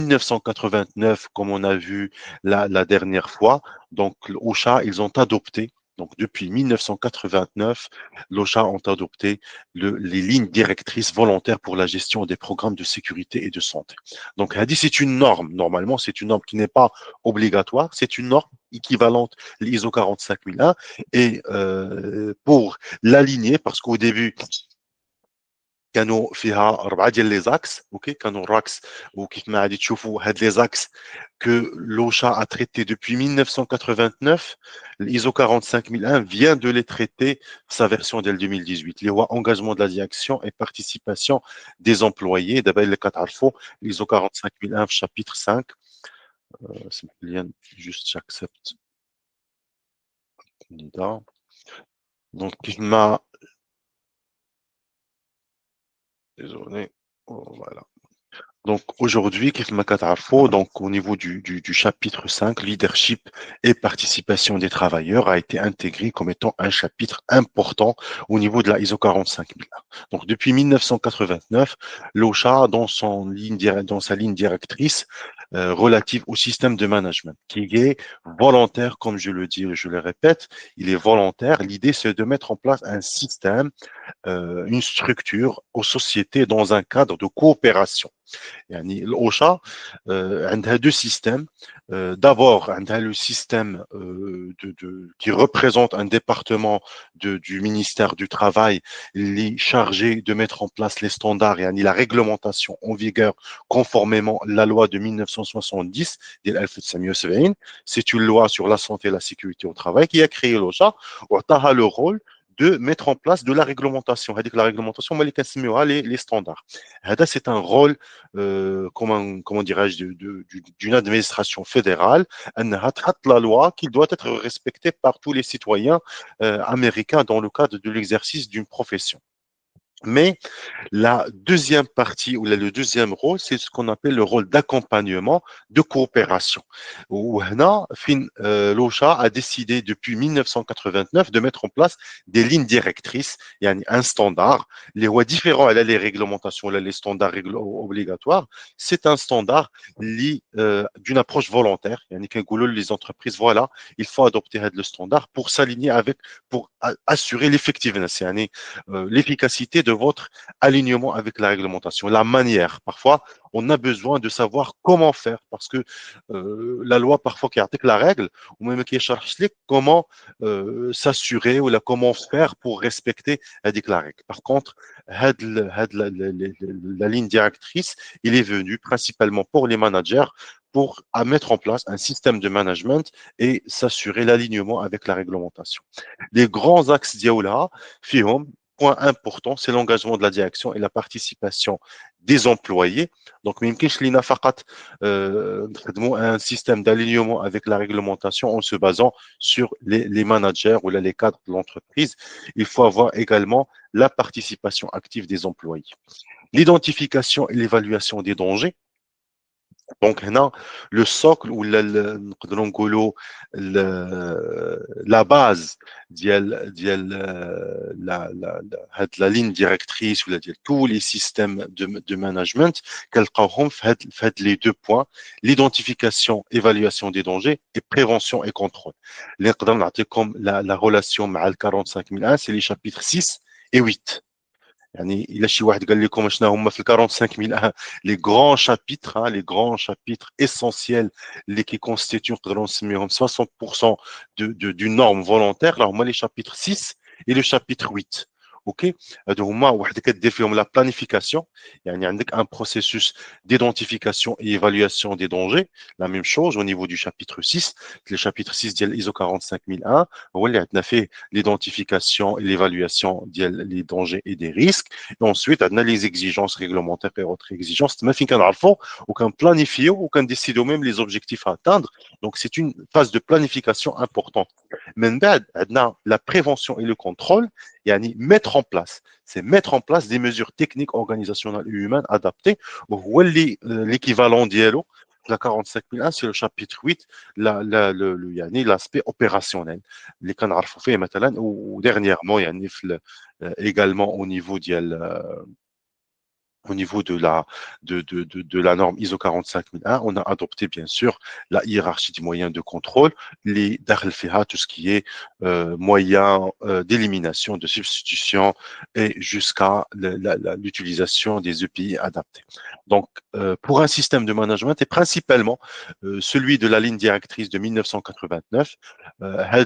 1989, comme on a vu la dernière fois, donc l'OSHA, ils ont adopté, donc depuis 1989, l'OSHA ont adopté les lignes directrices volontaires pour la gestion des programmes de sécurité et de santé. Donc, c'est une norme. Normalement, c'est une norme qui n'est pas obligatoire, c'est une norme équivalente, l'ISO 45001. Et pour l'aligner, parce qu'au début, كانوا فيها 4 ديال لي زاكس اوكي كانوا الراكس وكيف ما غادي تشوفوا هاد لي زاكس que l'OSHA a traité depuis 1989, l'ISO 45001 vient de les traiter sa version dès 2018 اللي هو engagement de la direction et participation des employés دابا اللي كتعرفوا l'ISO 45001 في chapitre 5 سمح لي juste j'accepte donc كيف ما désolé voilà. Donc aujourd'hui, كيف ما كتعرفوا, donc au niveau du chapitre 5, leadership et participation des travailleurs a été intégré comme étant un chapitre important au niveau de la ISO 45001. Donc depuis 1989, l'OSHA dans sa ligne directrice relative au système de management, qui est volontaire, comme je le dis et je le répète, il est volontaire. L'idée, c'est de mettre en place un système, une structure aux sociétés dans un cadre de coopération. يعني الأوشا عندها deux systèmes. D'abord, عندها le système qui représente un département du ministère du Travail, les chargé de mettre en place les standards et la réglementation en vigueur conformément à la loi de 1970, c'est une loi sur la santé et la sécurité au travail qui a créé l'OSHA, où a le rôle de mettre en place de la réglementation. C'est-à-dire que la réglementation, les standards. C'est un rôle comment dirais-je, d'une administration fédérale, la loi qui doit être respectée par tous les citoyens américains dans le cadre de l'exercice d'une profession. Mais la deuxième partie ou le deuxième rôle, c'est ce qu'on appelle le rôle d'accompagnement, de coopération. Où l'OSHA a décidé depuis 1989 de mettre en place des lignes directrices, il y a un standard, les lois différents, elle a les réglementations, elle a les standards obligatoires. C'est un standard d'une approche volontaire. Il y a les entreprises, voilà, il faut adopter le standard pour s'aligner avec, pour assurer l'effectiveness, l'efficacité de votre alignement avec la réglementation, la manière. Parfois, on a besoin de savoir comment faire parce que la loi, parfois, qui article la règle, ou même qui cherche comment s'assurer ou comment faire pour respecter la règle. Par contre, la ligne directrice, il est venu principalement pour les managers pour mettre en place un système de management et s'assurer l'alignement avec la réglementation. Les grands axes d'Yaoula, FIHOM, point important, c'est l'engagement de la direction et la participation des employés. Donc, un système d'alignement avec la réglementation en se basant sur les managers ou les cadres de l'entreprise. Il faut avoir également la participation active des employés. L'identification et l'évaluation des dangers. Donc, le socle ou la base la ligne directrice ou tous les systèmes de management, les deux points, l'identification, évaluation des dangers et prévention et contrôle. Comme la relation avec le 45001, c'est les chapitres 6 et 8. يعني إلا شي واحد قال لكم شنو هما في ال 45001 les grands chapitres, hein, les grands chapitres essentiels اللي qui constituent نقدروا نسميهم 60% d'une norme volontaire, là هما les chapitres 6 et le chapitre 8. اوكي هادو هما واحد كدير فيهم لا بلانيفيكاسيون يعني عندك un processus d'identification et évaluation des dangers, la même chose au niveau du chapitre 6, le chapitre 6 ديال ISO 45001 هو اللي عندنا فيه l'identification et l'évaluation des dangers et des risques. Et ensuite, on a les exigences réglementaires et autres exigences. Mais fin aucun planifier, aucun décider même les objectifs à atteindre. Donc, c'est une phase de planification importante. Maintenant, on a la prévention et le contrôle, et mettre en place. C'est mettre en place des mesures techniques, organisationnelles et humaines adaptées. L'équivalent d'ILO, la 45001, c'est le chapitre 8, l'aspect opérationnel. Les كنعرفوا فيه مثلا وديرنييرمون يعني في également au niveau ديال au niveau de la norme ISO 45001, on a adopté bien sûr la hiérarchie des moyens de contrôle, les Dakhel Fiha, tout ce qui est moyens d'élimination, de substitution et jusqu'à l'utilisation des EPI adaptés. Donc, pour un système de management et principalement celui de la ligne directrice de 1989,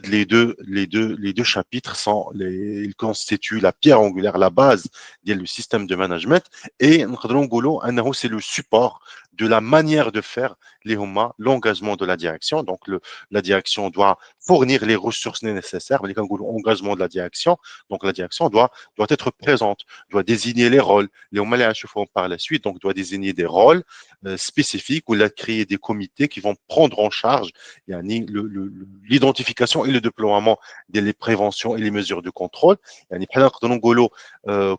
les deux chapitres ils constituent la pierre angulaire, la base du système de management et c'est le support de la manière de faire l'engagement de la direction. Donc, la direction doit fournir les ressources nécessaires, l'engagement de la direction. Donc, la direction doit être présente, doit désigner les rôles. Les Houma par la suite, donc, doit désigner des rôles spécifiques ou créer des comités qui vont prendre en charge l'identification et le déploiement des préventions et les mesures de contrôle.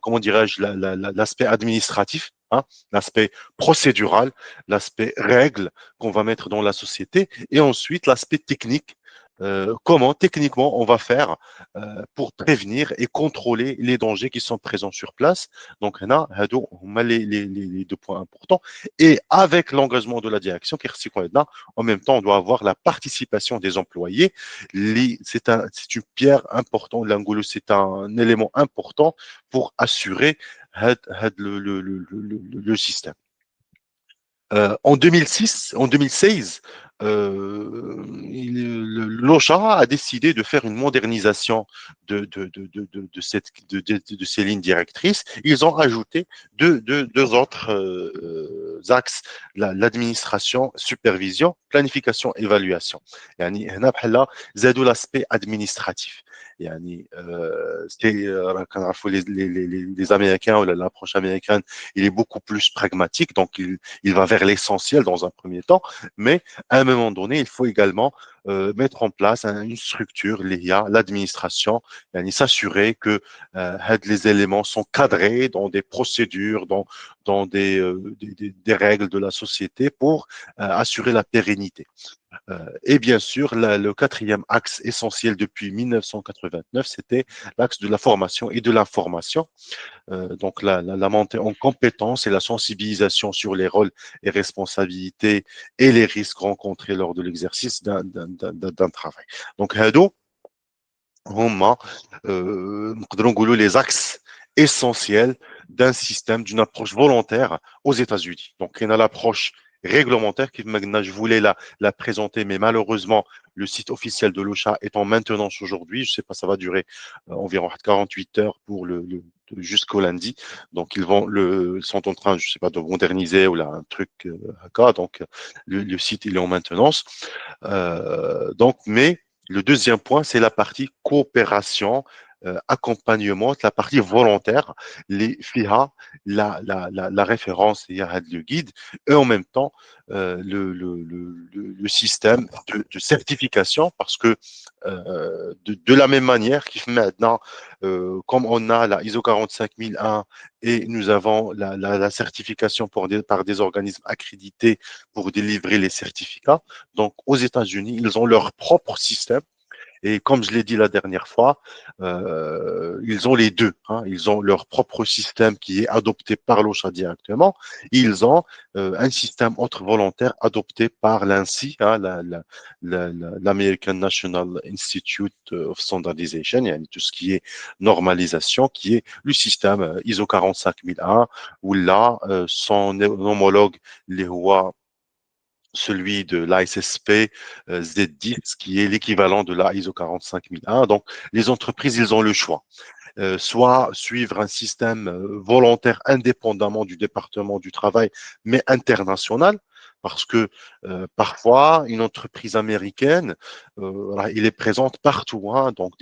Comment dirais-je, l'aspect administratif, hein, l'aspect procédural, l'aspect règle qu'on va mettre dans la société, et ensuite l'aspect technique. Comment techniquement on va faire pour prévenir et contrôler les dangers qui sont présents sur place. Donc, on a les deux points importants. Et avec l'engagement de la direction, en même temps, on doit avoir la participation des employés. C'est une pierre importante, l'angolo, c'est un élément important pour assurer le système. En 2016, l'OSHA a décidé de faire une modernisation de ces lignes directrices. Ils ont ajouté deux autres axes, l'administration, supervision, planification, évaluation. يعني هنا بحال زادوا l'aspect administratif. يعني les Américains ou l'approche américaine, il est beaucoup plus pragmatique, donc il va vers l'essentiel dans un premier temps, mais à un moment donné, il faut également mettre en place une structure, l'IA, l'administration, s'assurer que les éléments sont cadrés dans des procédures, dans des règles de la société pour assurer la pérennité. Et bien sûr, le quatrième axe essentiel depuis 1989, c'était l'axe de la formation et de l'information. Donc, la montée en compétences et la sensibilisation sur les rôles et responsabilités et les risques rencontrés lors de l'exercice d'un travail. Donc, هادو هما نقدروا نقولوا les axes essentiels d'un système, d'une approche volontaire aux États-Unis. Donc, il y a l'approche réglementaire qui, je voulais la présenter, mais malheureusement, le site officiel de l'OSHA est en maintenance aujourd'hui. Je ne sais pas, ça va durer environ 48 heures pour jusqu'au lundi. Donc, ils sont en train, je sais pas, de moderniser ou là, un truc donc, le site, il est en maintenance. Donc, mais le deuxième point, c'est la partie coopération, accompagnement, la partie volontaire, les FIHA, la référence, il y a le guide, et en même temps, le système de certification, parce que de la même manière qu'il fait maintenant, comme on a la ISO 45001 et nous avons la certification par des organismes accrédités pour délivrer les certificats. Donc, aux États-Unis, ils ont leur propre système. Et comme je l'ai dit la dernière fois, ils ont les deux. Hein. Ils ont leur propre système qui est adopté par l'OSHA directement. Ils ont un système autre volontaire adopté par l'ANSI, hein, l'American National Institute of Standardization, tout ce qui est normalisation, qui est le système ISO 45001, où là, son homologue, les HOA, celui de l'ASSP Z10, qui est l'équivalent de la ISO 45001. Donc, les entreprises, ils ont le choix. Soit suivre un système volontaire indépendamment du département du travail, mais international, parce que parfois, une entreprise américaine, il est présente partout, hein, donc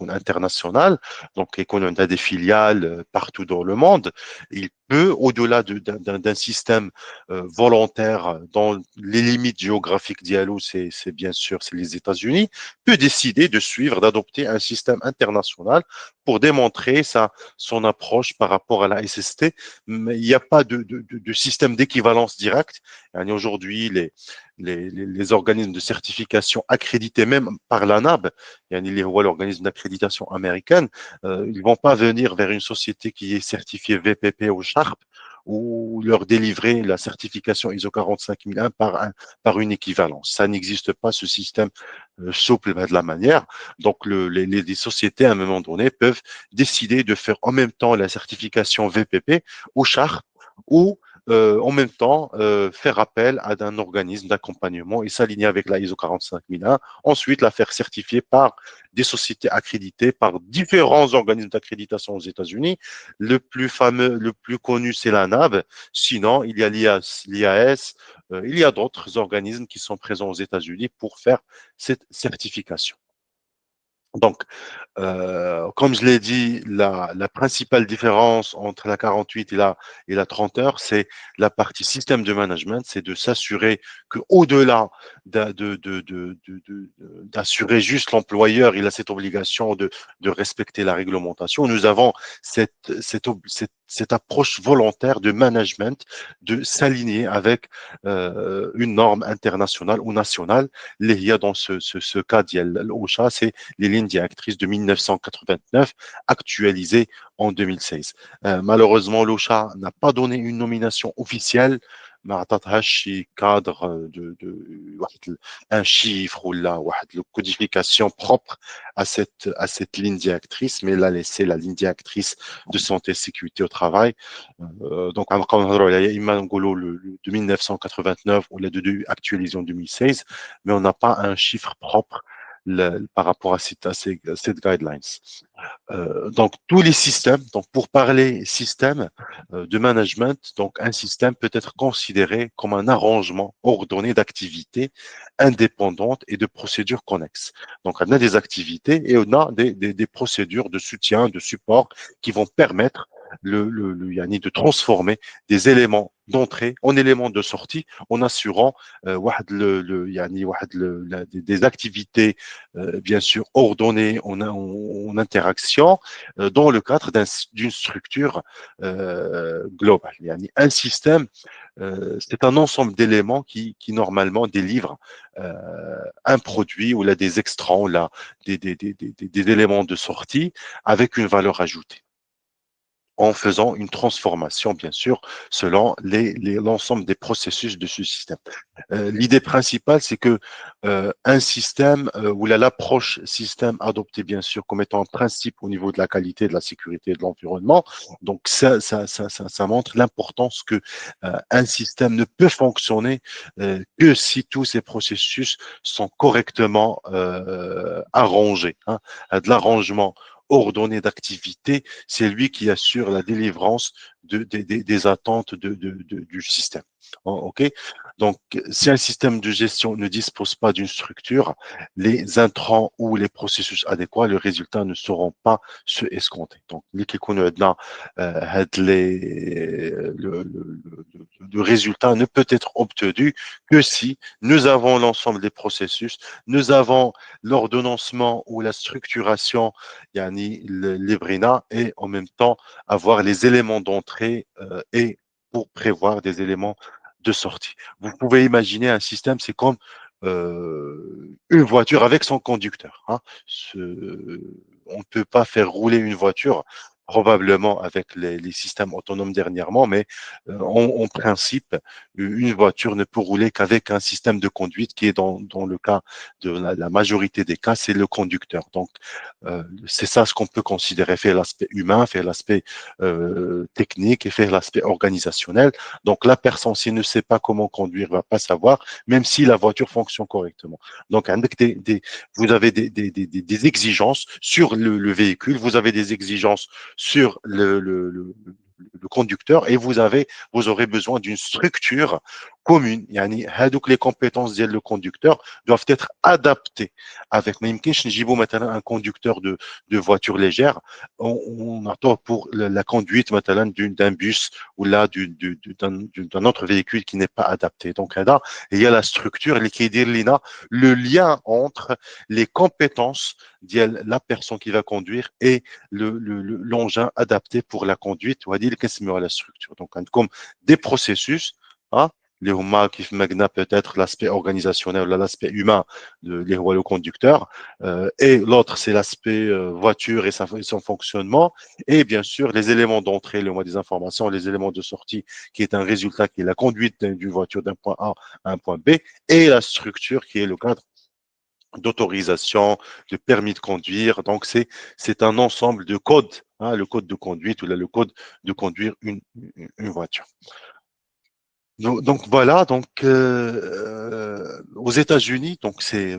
internationales, donc et qu'on a des filiales partout dans le monde. Il peut, au-delà d'un système volontaire dans les limites géographiques d'IALO, c'est bien sûr c'est les États-Unis, peut décider de suivre, d'adopter un système international pour démontrer son approche par rapport à la SST. Mais il n'y a pas de système système d'équivalence directe. Yani aujourd'hui, les organismes de certification accrédités même par l'ANAB, yani l'organisme d'accréditation américaine, ils vont pas venir vers une société qui est certifiée VPP ou Sharp ou leur délivrer la certification ISO 45001 par une équivalence. Ça n'existe pas, ce système souple de la manière. Donc, les sociétés, à un moment donné, peuvent décider de faire en même temps la certification VPP ou Sharp ou en même temps faire appel à un organisme d'accompagnement et s'aligner avec la ISO 45001, ensuite la faire certifier par des sociétés accréditées, par différents organismes d'accréditation aux États-Unis. Le plus fameux, le plus connu, c'est la NAB. Sinon, il y a l'IAS, il y a d'autres organismes qui sont présents aux États-Unis pour faire cette certification. Donc, comme je l'ai dit, la principale différence entre la 48 et la 30 heures, c'est la partie système de management, c'est de s'assurer qu'au-delà d'assurer juste l'employeur, il a cette obligation de respecter la réglementation. Nous avons cette approche volontaire de management, de s'aligner avec une norme internationale ou nationale. Il y a dans ce cas, l'OSHA, c'est les lignes directrices de 1989, actualisées en 2016. Malheureusement, l'OSHA n'a pas donné une nomination officielle, ما عطاتهاش شي cadre un chiffre ou là, une codification propre à cette ligne directrice, mais elle a laissé la ligne directrice de santé et sécurité au travail. Donc, de 1989 ou de actualisé en 2016, mais on n'a pas un chiffre propre par rapport à cette guidelines. Donc, tous les systèmes, donc pour parler système de management, donc un système peut être considéré comme un arrangement ordonné d'activités indépendantes et de procédures connexes. Donc, on a des activités et on a des procédures de soutien, de support qui vont permettre yani de transformer des éléments d'entrée en éléments de sortie en assurant yani des activités bien sûr ordonnées en interaction dans le cadre d'une structure globale. Yani un système, c'est un ensemble d'éléments qui normalement délivrent un produit ou là des extrants ou là des éléments de sortie avec une valeur ajoutée en faisant une transformation, bien sûr, selon l'ensemble des processus de ce système. L'idée principale, c'est que un système où l'approche système adoptée, bien sûr, comme étant un principe au niveau de la qualité, de la sécurité et de l'environnement, donc ça montre l'importance que un système ne peut fonctionner que si tous ces processus sont correctement arrangés. Hein. De l'arrangement ordonné d'activité, c'est lui qui assure la délivrance des attentes du système. OK? Donc, si un système de gestion ne dispose pas d'une structure, les intrants ou les processus adéquats, les résultats ne seront pas ceux escomptés. Donc, le résultat ne peut être obtenu que si nous avons l'ensemble des processus, nous avons l'ordonnancement ou la structuration, yani l'EBRINA, et en même temps avoir les éléments d'entrée et pour prévoir des éléments de sortie. Vous pouvez imaginer un système, c'est comme une voiture avec son conducteur. Hein. On ne peut pas faire rouler une voiture probablement avec les systèmes autonomes dernièrement, mais en principe, une voiture ne peut rouler qu'avec un système de conduite qui est dans le cas de la majorité des cas, c'est le conducteur. Donc, c'est ça ce qu'on peut considérer, faire l'aspect humain, faire l'aspect technique et faire l'aspect organisationnel. Donc, la personne, s'il ne sait pas comment conduire, va pas savoir, même si la voiture fonctionne correctement. Donc, vous avez des exigences sur le véhicule, vous avez des exigences sur le conducteur et vous aurez besoin d'une structure commune. Yani, les compétences le conducteur doivent être adaptées avec un conducteur de voiture légère, on attend pour la conduite d'un bus ou là d'un autre véhicule qui n'est pas adapté. Donc là, il y a la structure qui est le lien entre les compétences de la personne qui va conduire et l'engin adapté pour la conduite, on va dire la structure. Donc comme des processus hein, اللي هما كيف ما قلنا peut-être l'aspect organisationnel ou l'aspect humain اللي هو le conducteur, et l'autre c'est l'aspect voiture et son fonctionnement, et bien sûr les éléments d'entrée, le des informations, les éléments de sortie qui est un résultat qui est la conduite d'une voiture d'un point A à un point B, et la structure qui est le cadre d'autorisation, de permis de conduire. Donc, c'est un ensemble de codes, hein, le code de conduite ou là, le code de conduire une voiture. Donc voilà, donc aux États-Unis, donc c'est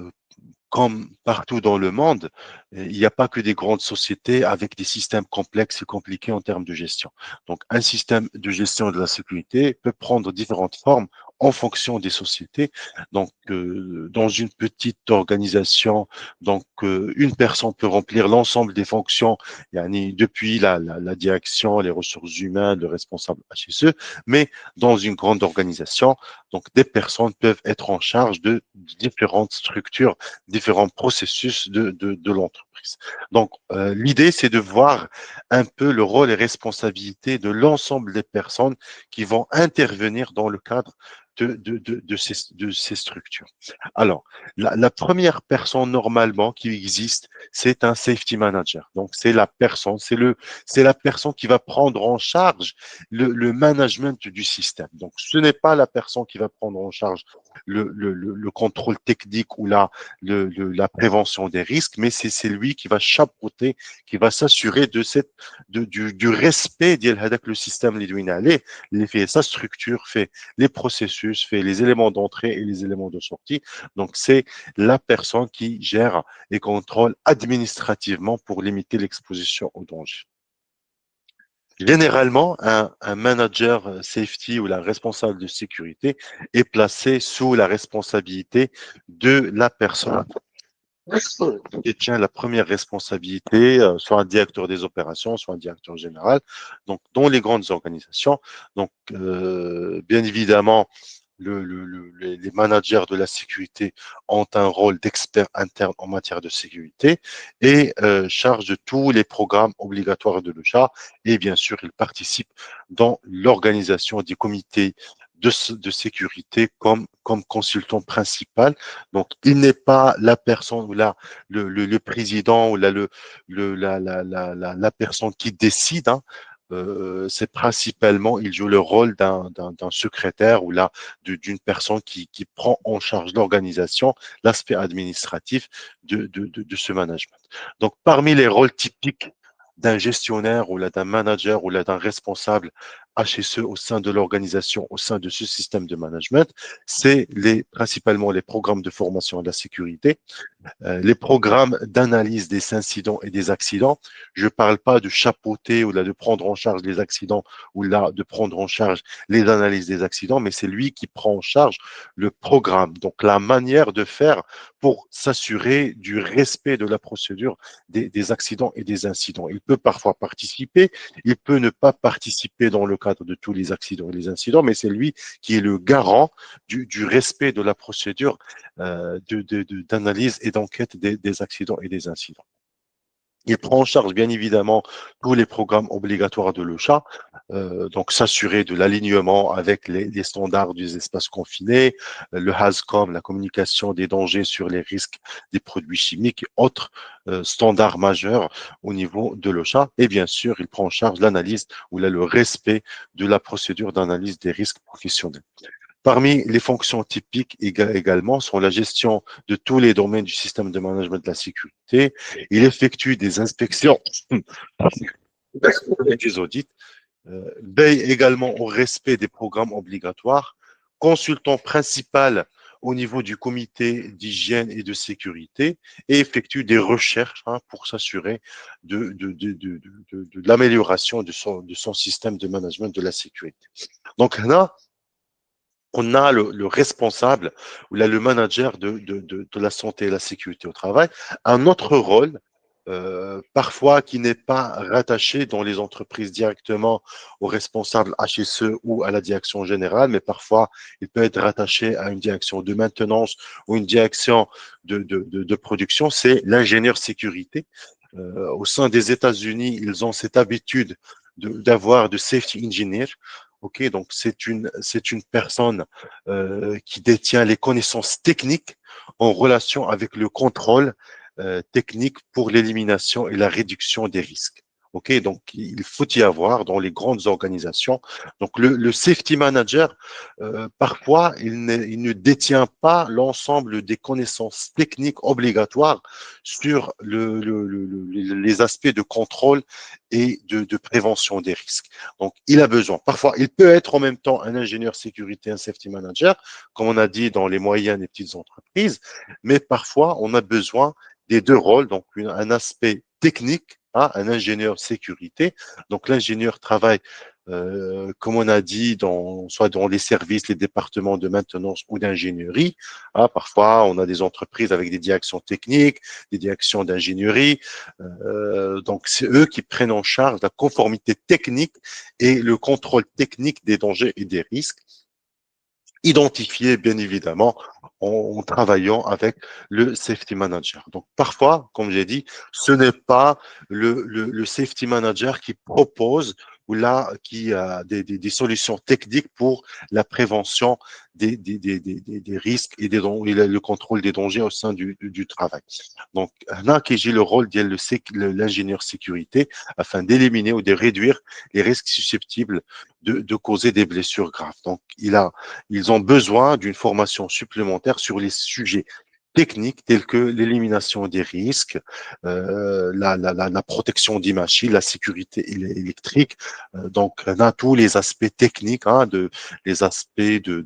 comme partout dans le monde, il n'y a pas que des grandes sociétés avec des systèmes complexes et compliqués en termes de gestion. Donc, un système de gestion de la sécurité peut prendre différentes formes en fonction des sociétés. Donc, dans une petite organisation, donc une personne peut remplir l'ensemble des fonctions, yani, depuis la direction, les ressources humaines, le responsable HSE, mais dans une grande organisation, donc des personnes peuvent être en charge de différentes structures, différents processus de l'entreprise. Donc, l'idée, c'est de voir un peu le rôle et responsabilité de l'ensemble des personnes qui vont intervenir dans le cadre de ces structures. Alors, la première personne normalement qui existe, c'est un safety manager. Donc, c'est la personne, c'est la personne qui va prendre en charge le management du système. Donc, ce n'est pas la personne qui va prendre en charge le contrôle technique ou la prévention des risques, mais c'est lui qui va chapeauter, qui va s'assurer du respect de le système il fait sa structure, fait les processus, fait les éléments d'entrée et les éléments de sortie. Donc, c'est la personne qui gère et contrôle administrativement pour limiter l'exposition au danger. Généralement, un manager safety ou la responsable de sécurité est placé sous la responsabilité de la personne qui détient la première responsabilité, soit un directeur des opérations, soit un directeur général. Donc, dans les grandes organisations, donc bien évidemment, les managers de la sécurité ont un rôle d'expert interne en matière de sécurité et chargent de tous les programmes obligatoires de l'OSHA. Et bien sûr, ils participent dans l'organisation des comités de sécurité comme consultant principal. Donc, il n'est pas la personne ou le président ou la personne qui décide, hein. C'est principalement, il joue le rôle d'un secrétaire ou d'une personne qui prend en charge l'organisation, l'aspect administratif de ce management. Donc, parmi les rôles typiques d'un gestionnaire ou d'un manager ou d'un responsable HSE au sein de l'organisation, au sein de ce système de management, c'est principalement les programmes de formation à la sécurité, les programmes d'analyse des incidents et des accidents. Je ne parle pas de chapeauter ou là, de prendre en charge les accidents ou là, de prendre en charge les analyses des accidents, mais c'est lui qui prend en charge le programme, donc la manière de faire pour s'assurer du respect de la procédure des accidents et des incidents. Il peut parfois participer, il peut ne pas participer dans le cadre de tous les accidents et les incidents, mais c'est lui qui est le garant du respect de la procédure d'analyse et d'enquête des accidents et des incidents. Il prend en charge bien évidemment tous les programmes obligatoires de l'OSHA, donc s'assurer de l'alignement avec les standards des espaces confinés, le HAZCOM, la communication des dangers sur les risques des produits chimiques et autres standards majeurs au niveau de l'OSHA. Et bien sûr, il prend en charge l'analyse ou le respect de la procédure d'analyse des risques professionnels. Parmi les fonctions typiques également sont la gestion de tous les domaines du système de management de la sécurité. Il effectue des inspections et des audits, veille également au respect des programmes obligatoires, consultant principal au niveau du comité d'hygiène et de sécurité et effectue des recherches, hein, pour s'assurer de l'amélioration de son système de management de la sécurité. Donc là, on a le responsable ou là, le manager de la santé et la sécurité au travail. Un autre rôle, parfois qui n'est pas rattaché dans les entreprises directement au responsable HSE ou à la direction générale, mais parfois il peut être rattaché à une direction de maintenance ou une direction de production, c'est l'ingénieur sécurité. Au sein des États-Unis, ils ont cette habitude d'avoir de safety engineer. Ok, donc c'est une personne qui détient les connaissances techniques en relation avec le contrôle technique pour l'élimination et la réduction des risques. Ok, donc il faut y avoir dans les grandes organisations. Donc le safety manager, parfois, il ne détient pas l'ensemble des connaissances techniques obligatoires sur les aspects de contrôle et de prévention des risques. Donc, il a besoin. Parfois, il peut être en même temps un ingénieur sécurité, un safety manager, comme on a dit dans les moyennes et petites entreprises, mais parfois, on a besoin des deux rôles, donc un aspect technique, hein, un ingénieur sécurité. Donc, l'ingénieur travaille, comme on a dit, soit dans les services, les départements de maintenance ou d'ingénierie. Hein, parfois, on a des entreprises avec des directions techniques, des directions d'ingénierie. Donc, c'est eux qui prennent en charge la conformité technique et le contrôle technique des dangers et des risques, identifiés bien évidemment en travaillant avec le safety manager. Donc, parfois, comme j'ai dit, ce n'est pas le safety manager qui propose ou là qui a des solutions techniques pour la prévention des risques et et le contrôle des dangers au sein du travail. Donc, là, qui j'ai le rôle de l'ingénieur sécurité afin d'éliminer ou de réduire les risques susceptibles de causer des blessures graves. Donc, ils ont besoin d'une formation supplémentaire sur les sujets techniques tels que l'élimination des risques, la protection des machines, la sécurité électrique. Donc, on a tous les aspects techniques, hein, les aspects de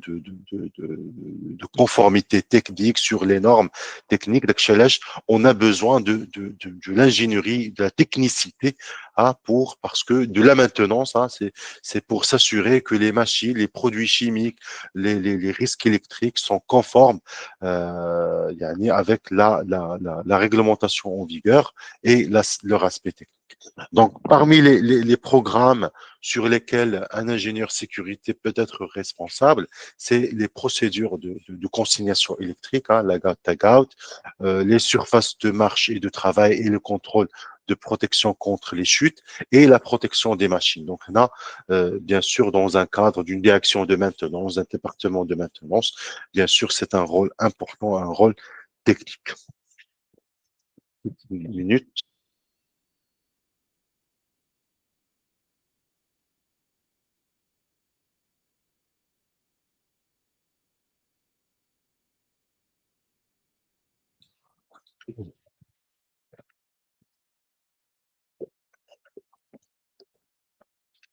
conformité technique sur les normes techniques. Donc, on a besoin de l'ingénierie, de la technicité, hein, parce que de la maintenance, hein, c'est pour s'assurer que les machines, les produits chimiques, les risques électriques sont conformes avec la réglementation en vigueur et leur aspect technique. Donc, parmi les programmes sur lesquels un ingénieur sécurité peut être responsable, c'est les procédures de consignation électrique, hein, la tag-out, les surfaces de marche et de travail et le contrôle de protection contre les chutes et la protection des machines. Donc là, bien sûr, dans un cadre d'une direction de maintenance, d'un département de maintenance, bien sûr, c'est un rôle important, un rôle technique. Une minute.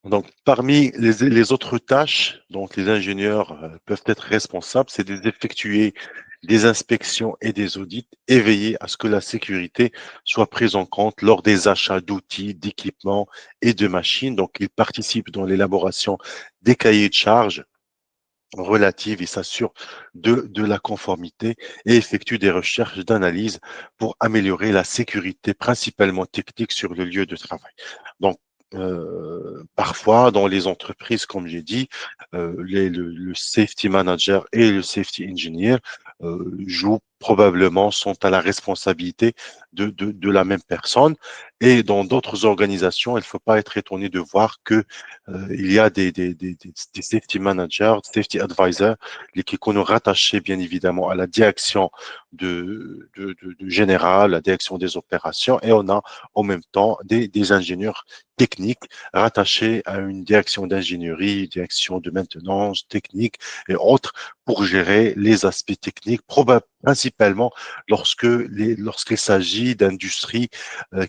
Donc, parmi les autres tâches dont les ingénieurs peuvent être responsables, c'est d'effectuer des inspections et des audits et veiller à ce que la sécurité soit prise en compte lors des achats d'outils, d'équipements et de machines. Donc, ils participent dans l'élaboration des cahiers de charges relatives et s'assurent de la conformité et effectuent des recherches d'analyse pour améliorer la sécurité, principalement technique, sur le lieu de travail. Donc, parfois, dans les entreprises, comme j'ai dit, le safety manager et le safety engineer jouent probablement, sont à la responsabilité de la même personne. Et dans d'autres organisations, il ne faut pas être étonné de voir que il y a des safety managers, safety advisors, qui sont rattachés bien évidemment à la direction de générale, la direction des opérations, et on a en même temps des ingénieurs techniques rattachés à une direction d'ingénierie, direction de maintenance technique et autres pour gérer les aspects techniques, principalement lorsqu'il s'agit d'industries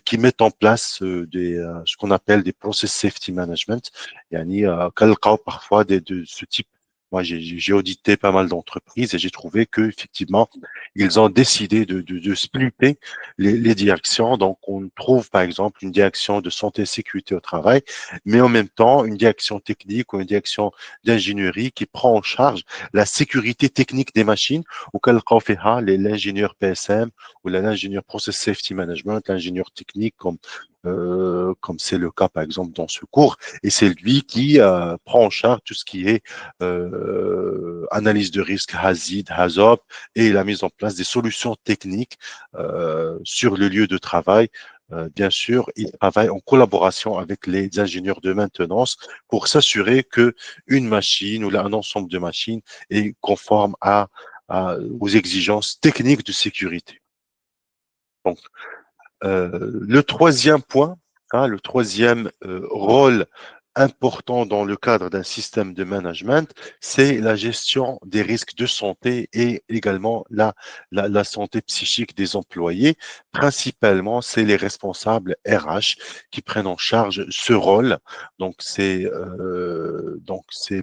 qui mettent en place ce qu'on appelle des process safety management. يعني كنلقاو parfois de ce type. Moi, j'ai audité pas mal d'entreprises et j'ai trouvé que effectivement, ils ont décidé de splitter les directions. Donc, on trouve par exemple une direction de santé et sécurité au travail, mais en même temps une direction technique ou une direction d'ingénierie qui prend en charge la sécurité technique des machines, auquel l'ingénieur PSM ou l'ingénieur Process Safety Management, l'ingénieur technique comme c'est le cas par exemple dans ce cours, et c'est lui qui prend en charge tout ce qui est analyse de risque, HAZID, HAZOP, et la mise en place des solutions techniques sur le lieu de travail bien sûr, ils travaillent en collaboration avec les ingénieurs de maintenance pour s'assurer que une machine ou là, un ensemble de machines est conforme aux exigences techniques de sécurité. Donc, le troisième point, hein, le troisième rôle important dans le cadre d'un système de management, c'est la gestion des risques de santé et également la santé psychique des employés. Principalement, c'est les responsables RH qui prennent en charge ce rôle. Donc c'est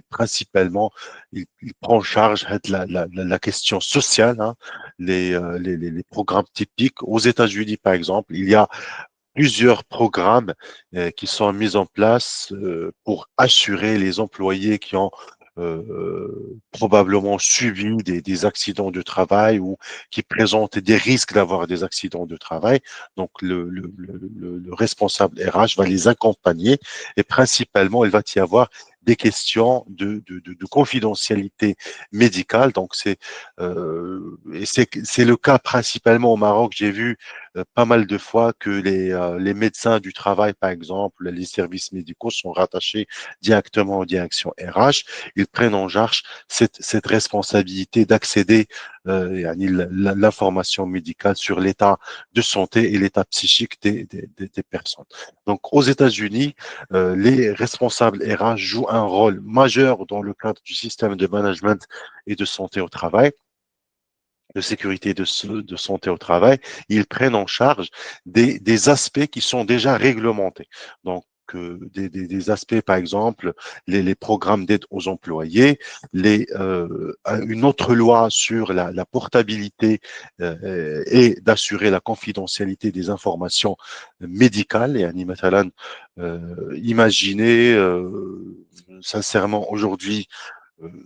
principalement, il prend en charge la question sociale, hein, les programmes typiques. Aux États-Unis, par exemple, il y a plusieurs programmes qui sont mis en place pour assurer les employés qui ont probablement subi des accidents de travail ou qui présentent des risques d'avoir des accidents de travail. Donc, le responsable RH va les accompagner et principalement, il va y avoir des questions de confidentialité médicale. Donc, c'est le cas principalement au Maroc. J'ai vu pas mal de fois que les médecins du travail, par exemple, les services médicaux sont rattachés directement aux directions RH. Ils prennent en charge cette responsabilité d'accéder l'information médicale sur l'état de santé et l'état psychique des personnes. Donc, aux États-Unis, les responsables RH jouent un rôle majeur dans le cadre du système de management et de santé au travail, de sécurité de santé au travail, ils prennent en charge des aspects qui sont déjà réglementés. Donc, des aspects, par exemple, les programmes d'aide aux employés, une autre loi sur la portabilité et d'assurer la confidentialité des informations médicales. Et imaginez sincèrement aujourd'hui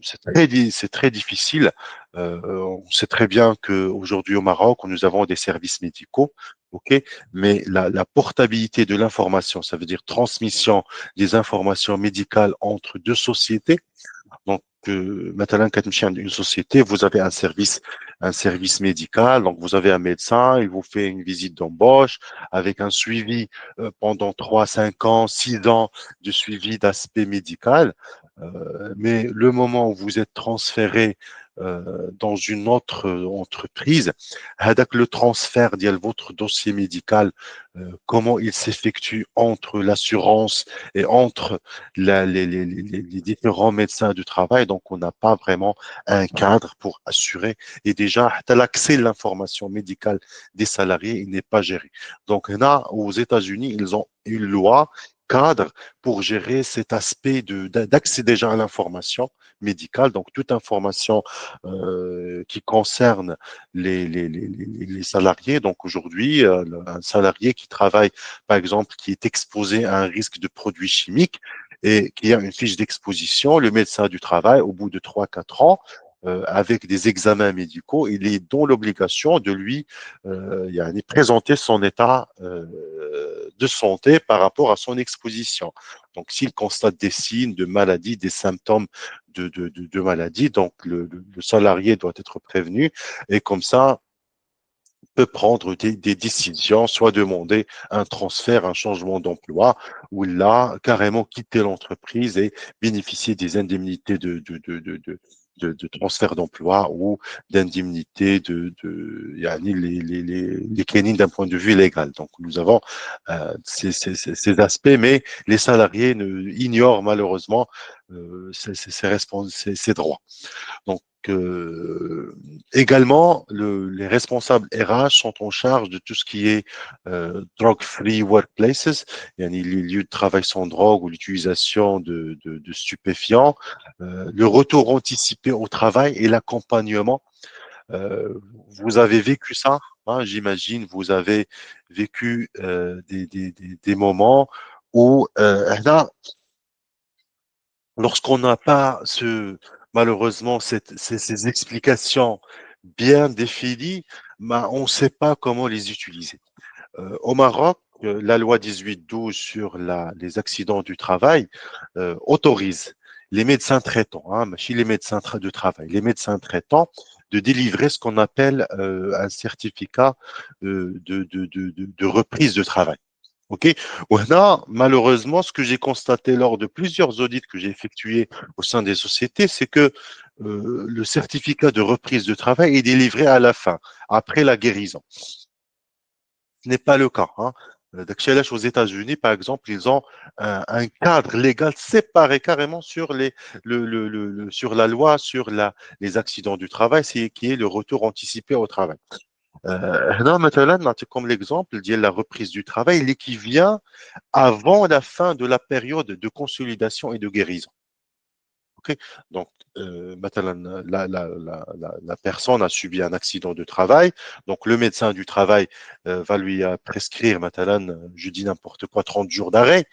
c'est très difficile. On sait très bien qu'aujourd'hui au Maroc, nous avons des services médicaux, ok, mais la portabilité de l'information, ça veut dire transmission des informations médicales entre deux sociétés. Donc, maintenant, quand tu une société, vous avez un service médical. Donc, vous avez un médecin, il vous fait une visite d'embauche avec un suivi pendant 3, 5 ans, 6 ans de suivi d'aspect médical. Mais le moment où vous êtes transféré dans une autre entreprise, avec le transfert de votre dossier médical, comment il s'effectue entre l'assurance et entre les différents médecins du travail. Donc, on n'a pas vraiment un cadre pour assurer. Et déjà, l'accès à l'information médicale des salariés, il n'est pas géré. Donc, là, aux États-Unis, ils ont une loi cadre pour gérer cet aspect d'accès déjà à l'information médicale. Donc, toute information qui concerne les salariés. Donc, aujourd'hui, un salarié qui travaille, par exemple, qui est exposé à un risque de produits chimiques, et qui a une fiche d'exposition, le médecin du travail, au bout de 3, 4 ans, avec des examens médicaux, il est dans l'obligation de lui présenter son état de santé par rapport à son exposition. Donc, s'il constate des signes de maladie, des symptômes de maladie, donc le salarié doit être prévenu et comme ça, peut prendre des décisions, soit demander un transfert, un changement d'emploi, ou là, carrément quitter l'entreprise et bénéficier des indemnités de transfert d'emploi ou d'indemnités yani les canines d'un point de vue légal. Donc, nous avons ces aspects, mais les salariés ignorent malheureusement ces droits. Donc, également, les responsables RH sont en charge de tout ce qui est drug-free workplaces, yani les lieux de travail sans drogue ou l'utilisation de stupéfiants, le retour anticipé au travail et l'accompagnement. Euh, Vous avez vécu ça, hein, j'imagine, vous avez vécu des moments où là, lorsqu'on n'a pas malheureusement ces explications bien définies, ben, on ne sait pas comment les utiliser. Au Maroc, la loi 1812 sur les accidents du travail autorise les médecins traitants, hein, chez les médecins de travail, les médecins traitants de délivrer ce qu'on appelle un certificat de reprise de travail. OK. وهنا, malheureusement, ce que j'ai constaté lors de plusieurs audits que j'ai effectués au sein des sociétés, c'est que le certificat de reprise de travail est délivré à la fin, après la guérison. Ce n'est pas le cas. Hein. Aux États-Unis, par exemple, ils ont un cadre légal séparé carrément sur sur la loi, sur les accidents du travail, qui est le retour anticipé au travail. هنا مثلا نعطيكم l'exemple ديال la reprise du travail اللي qui vient avant la fin de la période de consolidation et de guérison. Ok. Donc, مثلا, la personne a subi un accident de travail. Donc, le médecin du travail va lui prescrire, مثلا, je dis n'importe quoi, 30 jours d'arrêt.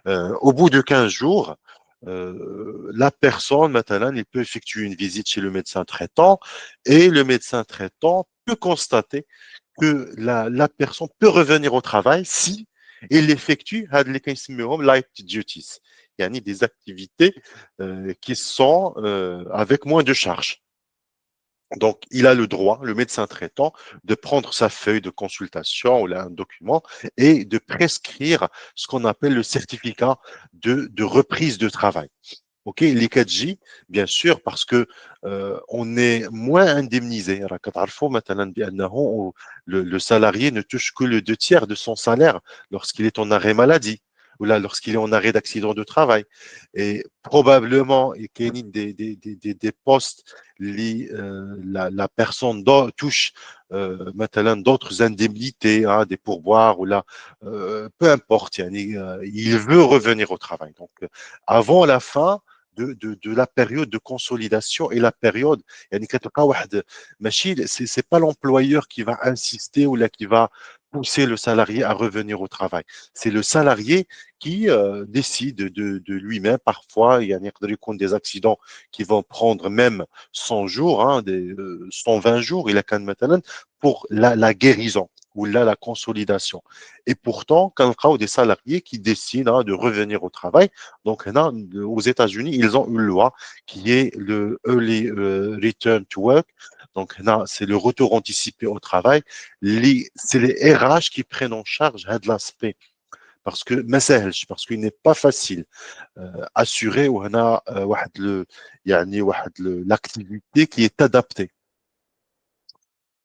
Au bout de 15 jours, la personne, مثلا, il peut effectuer une visite chez le médecin traitant et le médecin traitant peut constater que la personne peut revenir au travail si il effectue light duties, يعني des activités qui sont avec moins de charge. Donc, il a le droit, le médecin traitant, de prendre sa feuille de consultation ou là, un document et de prescrire ce qu'on appelle le certificat de reprise de travail. OK, les 4J, bien sûr, parce que on est moins indemnisé. راك تعرفوا مثلا بأنه le salarié ne touche que le 2 tiers de son salaire lorsqu'il est en arrêt maladie ou là lorsqu'il est en arrêt d'accident de travail. Et probablement, il y a des postes, la personne touche مثلا d'autres indemnités, hein, des pourboires ou là, peu importe, il veut revenir au travail. Donc, avant la fin de la période de consolidation et la période, c'est pas l'employeur qui va insister ou là qui va pousser le salarié à revenir au travail. C'est le salarié qui décide de lui-même. Parfois, il y a des accidents qui vont prendre même 100 jours, hein, 120 jours, il a quand même pour la guérison ou là la consolidation. Et pourtant, quand on a des salariés qui décident de revenir au travail, donc là, aux États-Unis, ils ont une loi qui est le Early Return to Work. Donc là, c'est le retour anticipé au travail. C'est les RH qui prennent en charge de l'aspect parce que parce qu'il n'est pas facile assurer l'activité qui est adaptée.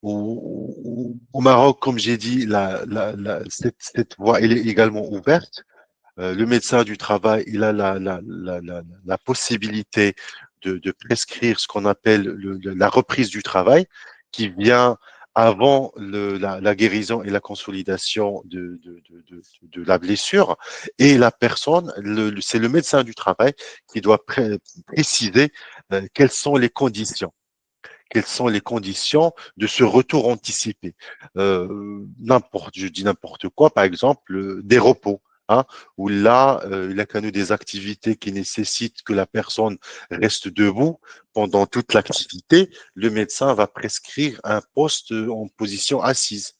Au Maroc, comme j'ai dit, cette voie elle est également ouverte. Le médecin du travail, il a la possibilité de prescrire ce qu'on appelle la reprise du travail, qui vient avant la guérison et la consolidation de la blessure. Et la personne, c'est le médecin du travail qui doit préciser quelles sont les conditions. Quelles sont les conditions de ce retour anticipé. Je dis n'importe quoi, par exemple, des repos, hein, où là, il y a quand même des activités qui nécessitent que la personne reste debout pendant toute l'activité. Le médecin va prescrire un poste en position assise.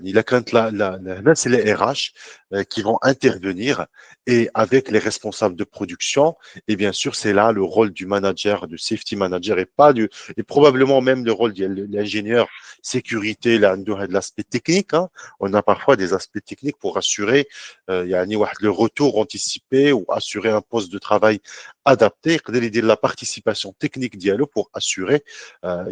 Il a quand là, c'est les RH qui vont intervenir et avec les responsables de production. Et bien sûr, c'est là le rôle du manager, du safety manager et probablement même le rôle de l'ingénieur sécurité, là, de l'aspect technique. Hein. On a parfois des aspects techniques pour assurer le retour anticipé ou assurer un poste de travail adapté. La participation technique dialogue pour assurer un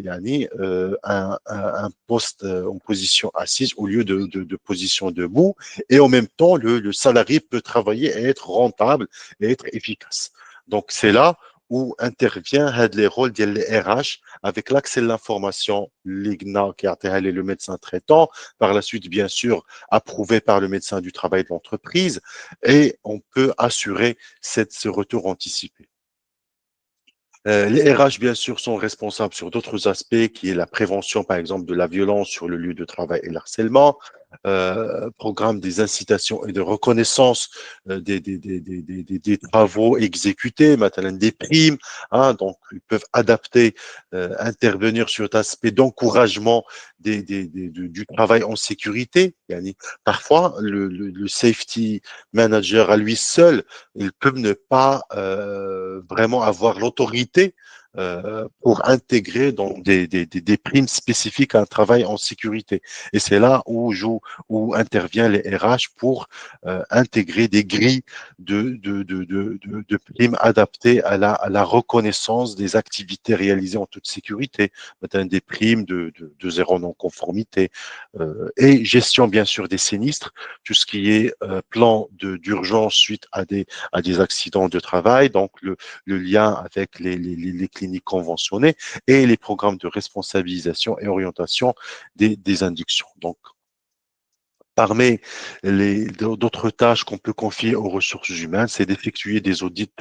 poste en position assise au lieu de position debout. Et en même temps, le salarié peut travailler et être rentable et être efficace. Donc, c'est là où intervient les rôles des RH avec l'accès à l'information, l'IGNA qui a le médecin traitant, par la suite, bien sûr, approuvé par le médecin du travail de l'entreprise, et on peut assurer ce retour anticipé. Les RH, bien sûr, sont responsables sur d'autres aspects, qui est la prévention, par exemple, de la violence sur le lieu de travail et l'harcèlement, programme des incitations et de reconnaissance des travaux exécutés, maintenant des primes, hein, donc ils peuvent adapter, intervenir sur cet aspect d'encouragement du travail en sécurité. Parfois, le safety manager à lui seul, il peut ne pas vraiment avoir l'autorité pour intégrer donc des primes spécifiques à un travail en sécurité. Et c'est là où intervient les RH pour intégrer des grilles de primes adaptées à la reconnaissance des activités réalisées en toute sécurité, des primes de zéro non-conformité et gestion bien sûr des sinistres, tout ce qui est plan d'urgence suite à des accidents de travail, donc le lien avec les cliniques conventionnées et les programmes de responsabilisation et orientation des inductions. Donc, parmi d'autres tâches qu'on peut confier aux ressources humaines, c'est d'effectuer des audits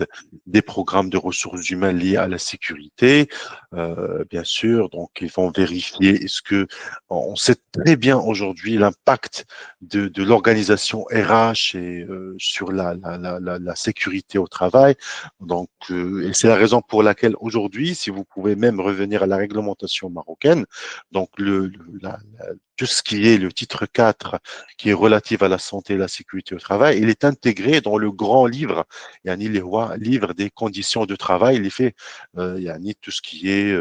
des programmes de ressources humaines liés à la sécurité. Bien sûr, donc ils vont vérifier est-ce que on sait très bien aujourd'hui l'impact de l'organisation RH et sur la sécurité au travail. Donc, et c'est la raison pour laquelle aujourd'hui, si vous pouvez même revenir à la réglementation marocaine, donc tout ce qui est le titre 4 qui est relative à la santé et la sécurité au travail, il est intégré dans le grand livre, yani le livre des conditions de travail, il est fait, yani tout ce qui est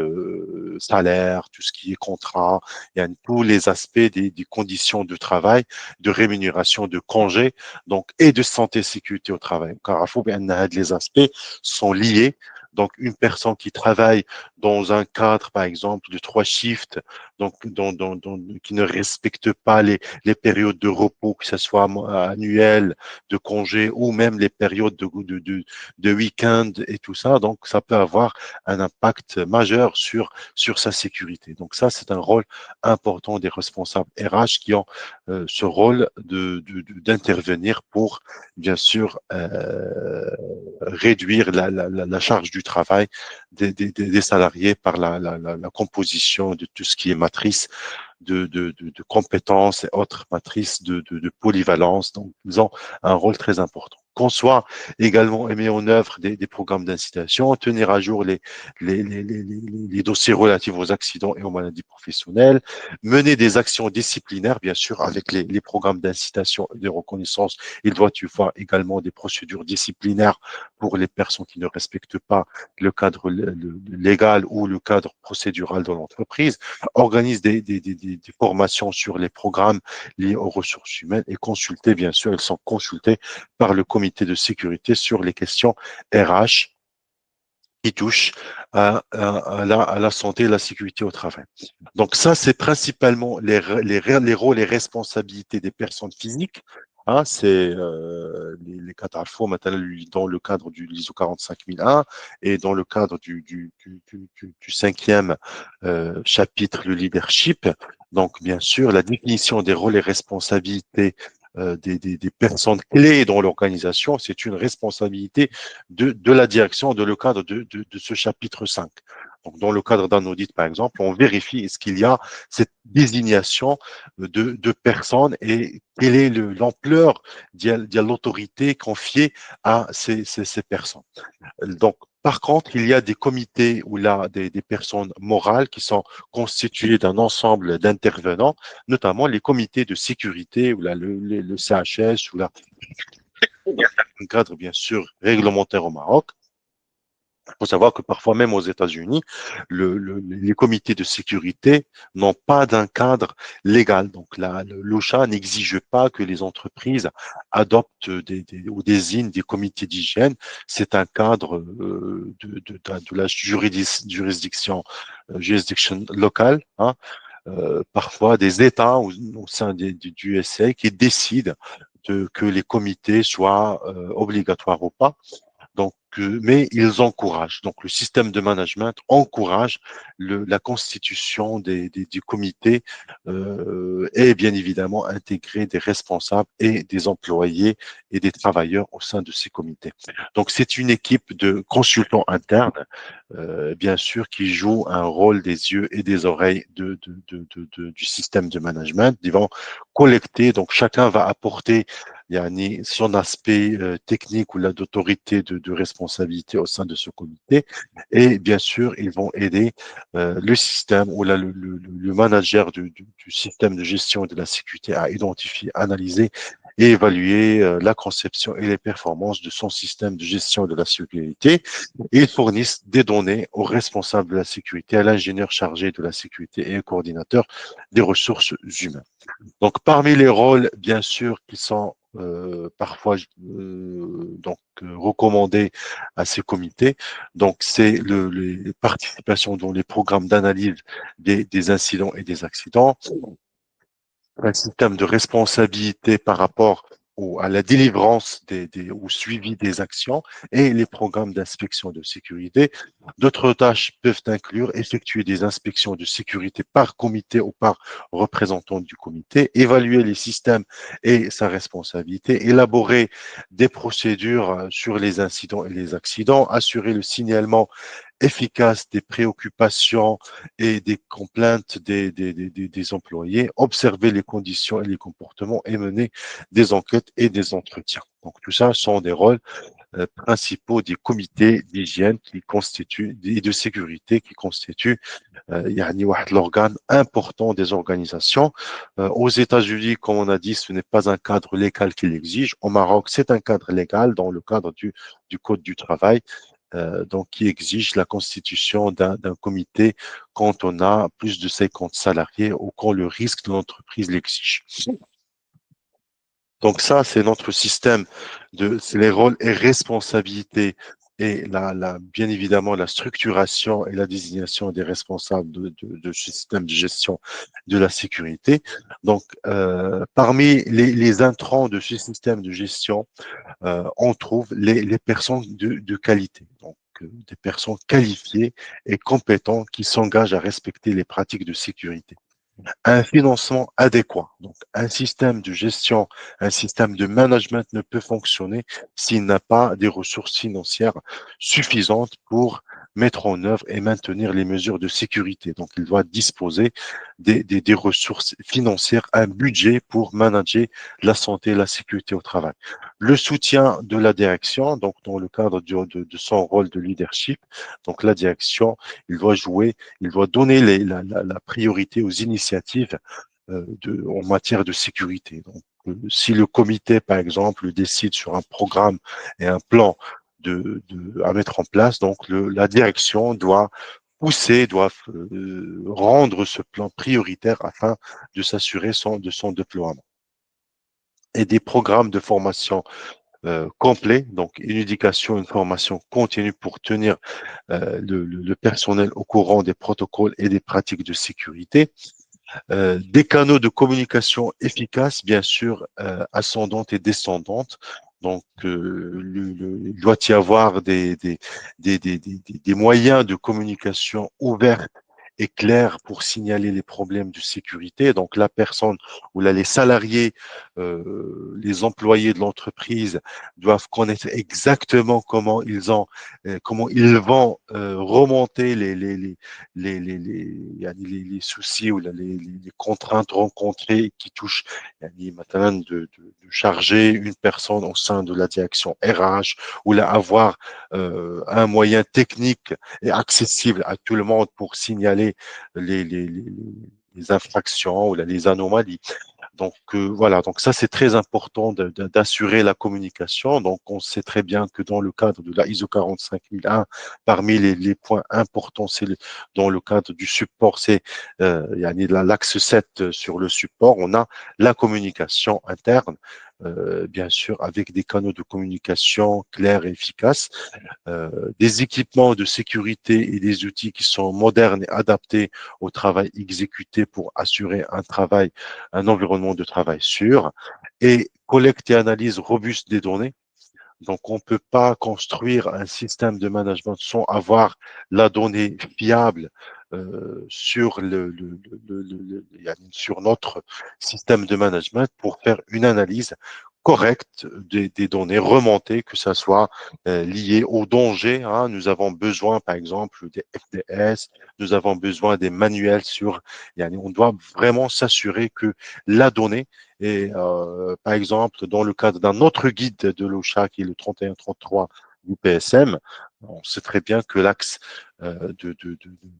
salaire, tout ce qui est contrat, yani tous les aspects des conditions de travail, de rémunération, de congé, donc et de santé et sécurité au travail. Car il faut bien les aspects sont liés. Donc, une personne qui travaille dans un cadre, par exemple, de 3 shifts, donc qui ne respecte pas les périodes de repos, que ce soit annuelles, de congés ou même les périodes de week-end et tout ça. Donc, ça peut avoir un impact majeur sur sa sécurité. Donc, ça, c'est un rôle important des responsables RH qui ont ce rôle d'intervenir pour, bien sûr, réduire la charge du travail des salariés par la composition de tout ce qui est matrice de compétences et autres matrices de polyvalence. Donc, ils ont un rôle très important. Qu'on soit également mis en œuvre des programmes d'incitation, tenir à jour les dossiers relatifs aux accidents et aux maladies professionnelles, mener des actions disciplinaires, bien sûr, avec les programmes d'incitation et de reconnaissance. Il doit y avoir également des procédures disciplinaires pour les personnes qui ne respectent pas le cadre légal ou le cadre procédural de l'entreprise, organise des formations sur les programmes liés aux ressources humaines et consultées, bien sûr, elles sont consultées par le comité de sécurité sur les questions RH qui touchent à la santé et la sécurité au travail. Donc ça, c'est principalement les rôles et responsabilités des personnes physiques. Hein, c'est les catastrophes maintenant dans le cadre du l'ISO 45001 et dans le cadre du cinquième chapitre, le leadership. Donc, bien sûr, la définition des rôles et responsabilités des personnes clés dans l'organisation, c'est une responsabilité de la direction, de le cadre de ce chapitre 5. Donc, dans le cadre d'un audit, par exemple, on vérifie est-ce qu'il y a cette désignation de personnes et quelle est l'ampleur de l'autorité confiée à ces personnes. Donc, par contre, il y a des comités ou là des personnes morales qui sont constituées d'un ensemble d'intervenants, notamment les comités de sécurité ou là le CHS ou là un cadre bien sûr réglementaire au Maroc. Il faut savoir que parfois, même aux États-Unis, les comités de sécurité n'ont pas d'un cadre légal. Donc, l'OSHA n'exige pas que les entreprises adoptent ou désignent des comités d'hygiène. C'est un cadre de la juridiction locale, hein, parfois des États au sein du USA qui décident que les comités soient obligatoires ou pas. Donc, mais ils encouragent. Donc, le système de management encourage la constitution du comité et bien évidemment intégrer des responsables et des employés et des travailleurs au sein de ces comités. Donc, c'est une équipe de consultants internes, bien sûr, qui joue un rôle des yeux et des oreilles du système de management. Ils vont collecter, donc chacun va apporter yani, son aspect technique ou d'autorité de responsabilité au sein de ce comité. Et bien sûr, ils vont aider le système ou le manager du système de gestion de la sécurité à identifier, analyser et évaluer la conception et les performances de son système de gestion de la sécurité. Et ils fournissent des données aux responsables de la sécurité, à l'ingénieur chargé de la sécurité et au coordinateur des ressources humaines. Donc, parmi les rôles, bien sûr, qui sont parfois recommandés à ces comités, donc c'est les participations dans les programmes d'analyse des incidents et des accidents, un système de responsabilité par rapport à la délivrance au suivi des actions et les programmes d'inspection de sécurité. D'autres tâches peuvent inclure effectuer des inspections de sécurité par comité ou par représentant du comité, évaluer les systèmes et sa responsabilité, élaborer des procédures sur les incidents et les accidents, assurer le signalement efficace des préoccupations et des complaintes des employés, observer les conditions et les comportements et mener des enquêtes et des entretiens. Donc tout ça sont des rôles principaux des comités d'hygiène qui constituent et de sécurité qui constituent l'organe important des organisations. Aux États-Unis, comme on a dit, ce n'est pas un cadre légal qui l'exige. Au Maroc, c'est un cadre légal dans le cadre du Code du travail, donc qui exige la constitution d'un comité quand on a plus de 50 salariés ou quand le risque de l'entreprise l'exige. Donc ça, c'est notre système c'est les rôles et responsabilités et bien évidemment la structuration et la désignation des responsables de ce système de gestion de la sécurité. Donc, parmi les intrants de ce système de gestion, on trouve les personnes de qualité. Donc, des personnes qualifiées et compétentes qui s'engagent à respecter les pratiques de sécurité, un financement adéquat. Donc, un système de gestion, un système de management ne peut fonctionner s'il n'a pas des ressources financières suffisantes pour mettre en œuvre et maintenir les mesures de sécurité. Donc, il doit disposer des ressources financières, un budget pour manager la santé et la sécurité au travail. Le soutien de la direction, donc dans le cadre de son rôle de leadership, donc la direction, il doit donner la priorité aux initiatives en matière de sécurité. Donc, si le comité, par exemple, décide sur un programme et un plan à mettre en place, donc la direction doit doit rendre ce plan prioritaire afin de s'assurer de son déploiement. Et des programmes de formation complets, donc une éducation, une formation continue pour tenir le personnel au courant des protocoles et des pratiques de sécurité, des canaux de communication efficaces, bien sûr, ascendantes et descendantes. Donc, il doit y avoir des moyens de communication ouverts et clairs pour signaler les problèmes de sécurité. Donc, la personne ou là, les salariés, les employés de l'entreprise doivent connaître exactement comment ils vont remonter les soucis ou les contraintes rencontrées qui touchent مثلا de charger une personne au sein de la direction RH ou là avoir un moyen technique et accessible à tout le monde pour signaler les, les, les, les infractions ou là, les anomalies. Donc voilà, donc ça c'est très important d'assurer la communication. Donc on sait très bien que dans le cadre de la ISO 45001, parmi les points importants, dans le cadre du support, c'est l'axe 7 sur le support, on a la communication interne, bien sûr avec des canaux de communication clairs et efficaces, des équipements de sécurité et des outils qui sont modernes et adaptés au travail exécuté pour assurer un environnement de travail sûr, et collecte et analyse robuste des données. Donc, on ne peut pas construire un système de management sans avoir la donnée fiable sur sur notre système de management pour faire une analyse correcte des données remontées, que ce soit lié au danger. Hein. Nous avons besoin, par exemple, des FDS, nous avons besoin des manuels on doit vraiment s'assurer que la donnée et par exemple, dans le cadre d'un autre guide de l'OSHA, qui est le 3133 du PSM, On sait très bien que l'axe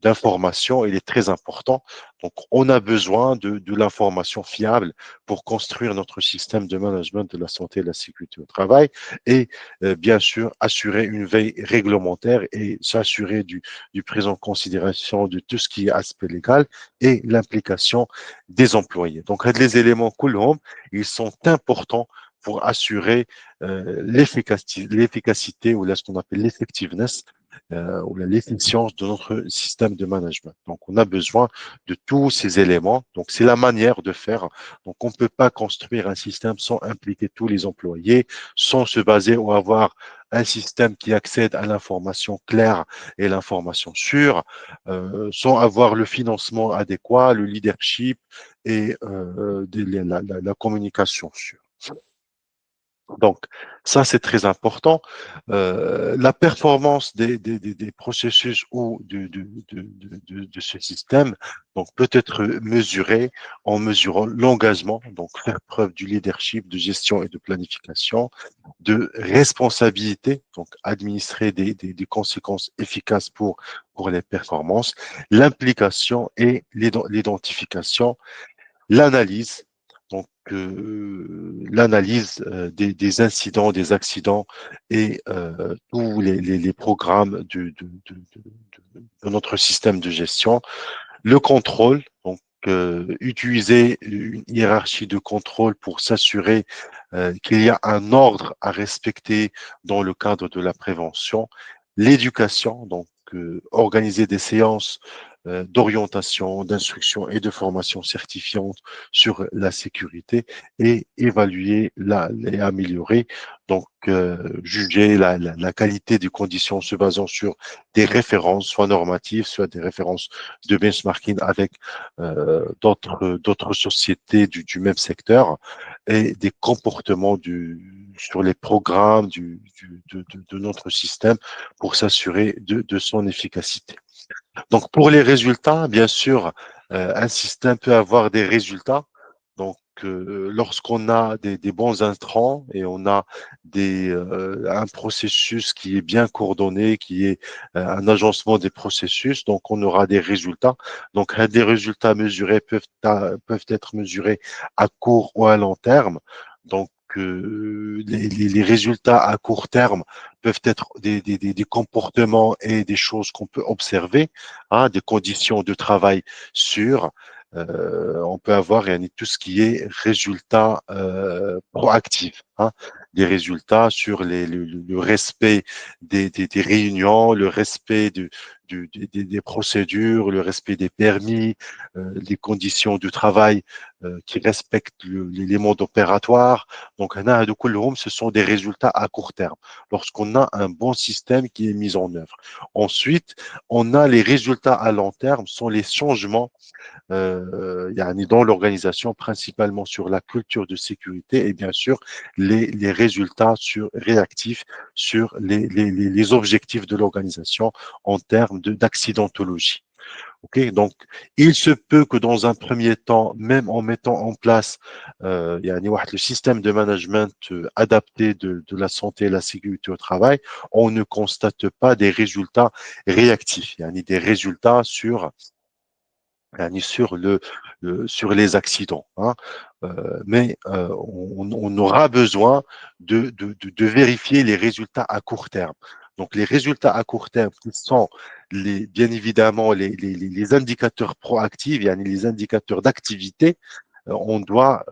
d'information, il est très important. Donc, on a besoin de l'information fiable pour construire notre système de management de la santé et de la sécurité au travail et bien sûr assurer une veille réglementaire et s'assurer du prise en considération de tout ce qui est aspect légal et l'implication des employés. Donc, les éléments كلهم, ils sont importants pour assurer l'efficacité ou là, ce qu'on appelle l'effectiveness ou l'efficience de notre système de management. Donc, on a besoin de tous ces éléments. Donc, c'est la manière de faire. Donc, on ne peut pas construire un système sans impliquer tous les employés, sans se baser ou avoir un système qui accède à l'information claire et l'information sûre, sans avoir le financement adéquat, le leadership et la communication sûre. Donc, ça, c'est très important. La performance des processus ou de ce système donc, peut être mesurée en mesurant l'engagement, donc faire preuve du leadership, de gestion et de planification, de responsabilité, donc administrer des conséquences efficaces pour les performances, l'implication et l'identification, l'analyse, donc l'analyse des incidents, des accidents et tous les programmes de notre système de gestion, le contrôle, donc utiliser une hiérarchie de contrôle pour s'assurer qu'il y a un ordre à respecter dans le cadre de la prévention, l'éducation, donc organiser des séances d'orientation, d'instruction et de formation certifiante sur la sécurité et évaluer et améliorer, donc juger la qualité des conditions en se basant sur des références, soit normatives, soit des références de benchmarking avec d'autres sociétés du même secteur et des comportements sur les programmes de notre système pour s'assurer de son efficacité. Donc, pour les résultats, bien sûr, un système peut avoir des résultats. Donc, lorsqu'on a des bons intrants et on a un processus qui est bien coordonné, qui est un agencement des processus, donc on aura des résultats. Donc, des résultats mesurés peuvent être mesurés à court ou à long terme. Donc, les résultats à court terme peuvent être des comportements et des choses qu'on peut observer, hein, des conditions de travail sûres. On peut avoir tout ce qui est résultats proactifs, hein, des résultats sur le respect des réunions, le respect des procédures, le respect des permis, les conditions de travail qui respectent les modes opératoires. Donc, ce sont des résultats à court terme lorsqu'on a un bon système qui est mis en œuvre. Ensuite, on a les résultats à long terme, sont les changements dans l'organisation, principalement sur la culture de sécurité et bien sûr les résultats réactifs sur les objectifs de l'organisation en termes d'accidentologie. Okay, donc, il se peut que dans un premier temps, même en mettant en place le système de management adapté de la santé et la sécurité au travail, on ne constate pas des résultats réactifs, des résultats sur les accidents, hein. Mais on aura besoin de vérifier les résultats à court terme. Donc, les résultats à court terme, qui sont bien évidemment les indicateurs proactifs, les indicateurs d'activité, on doit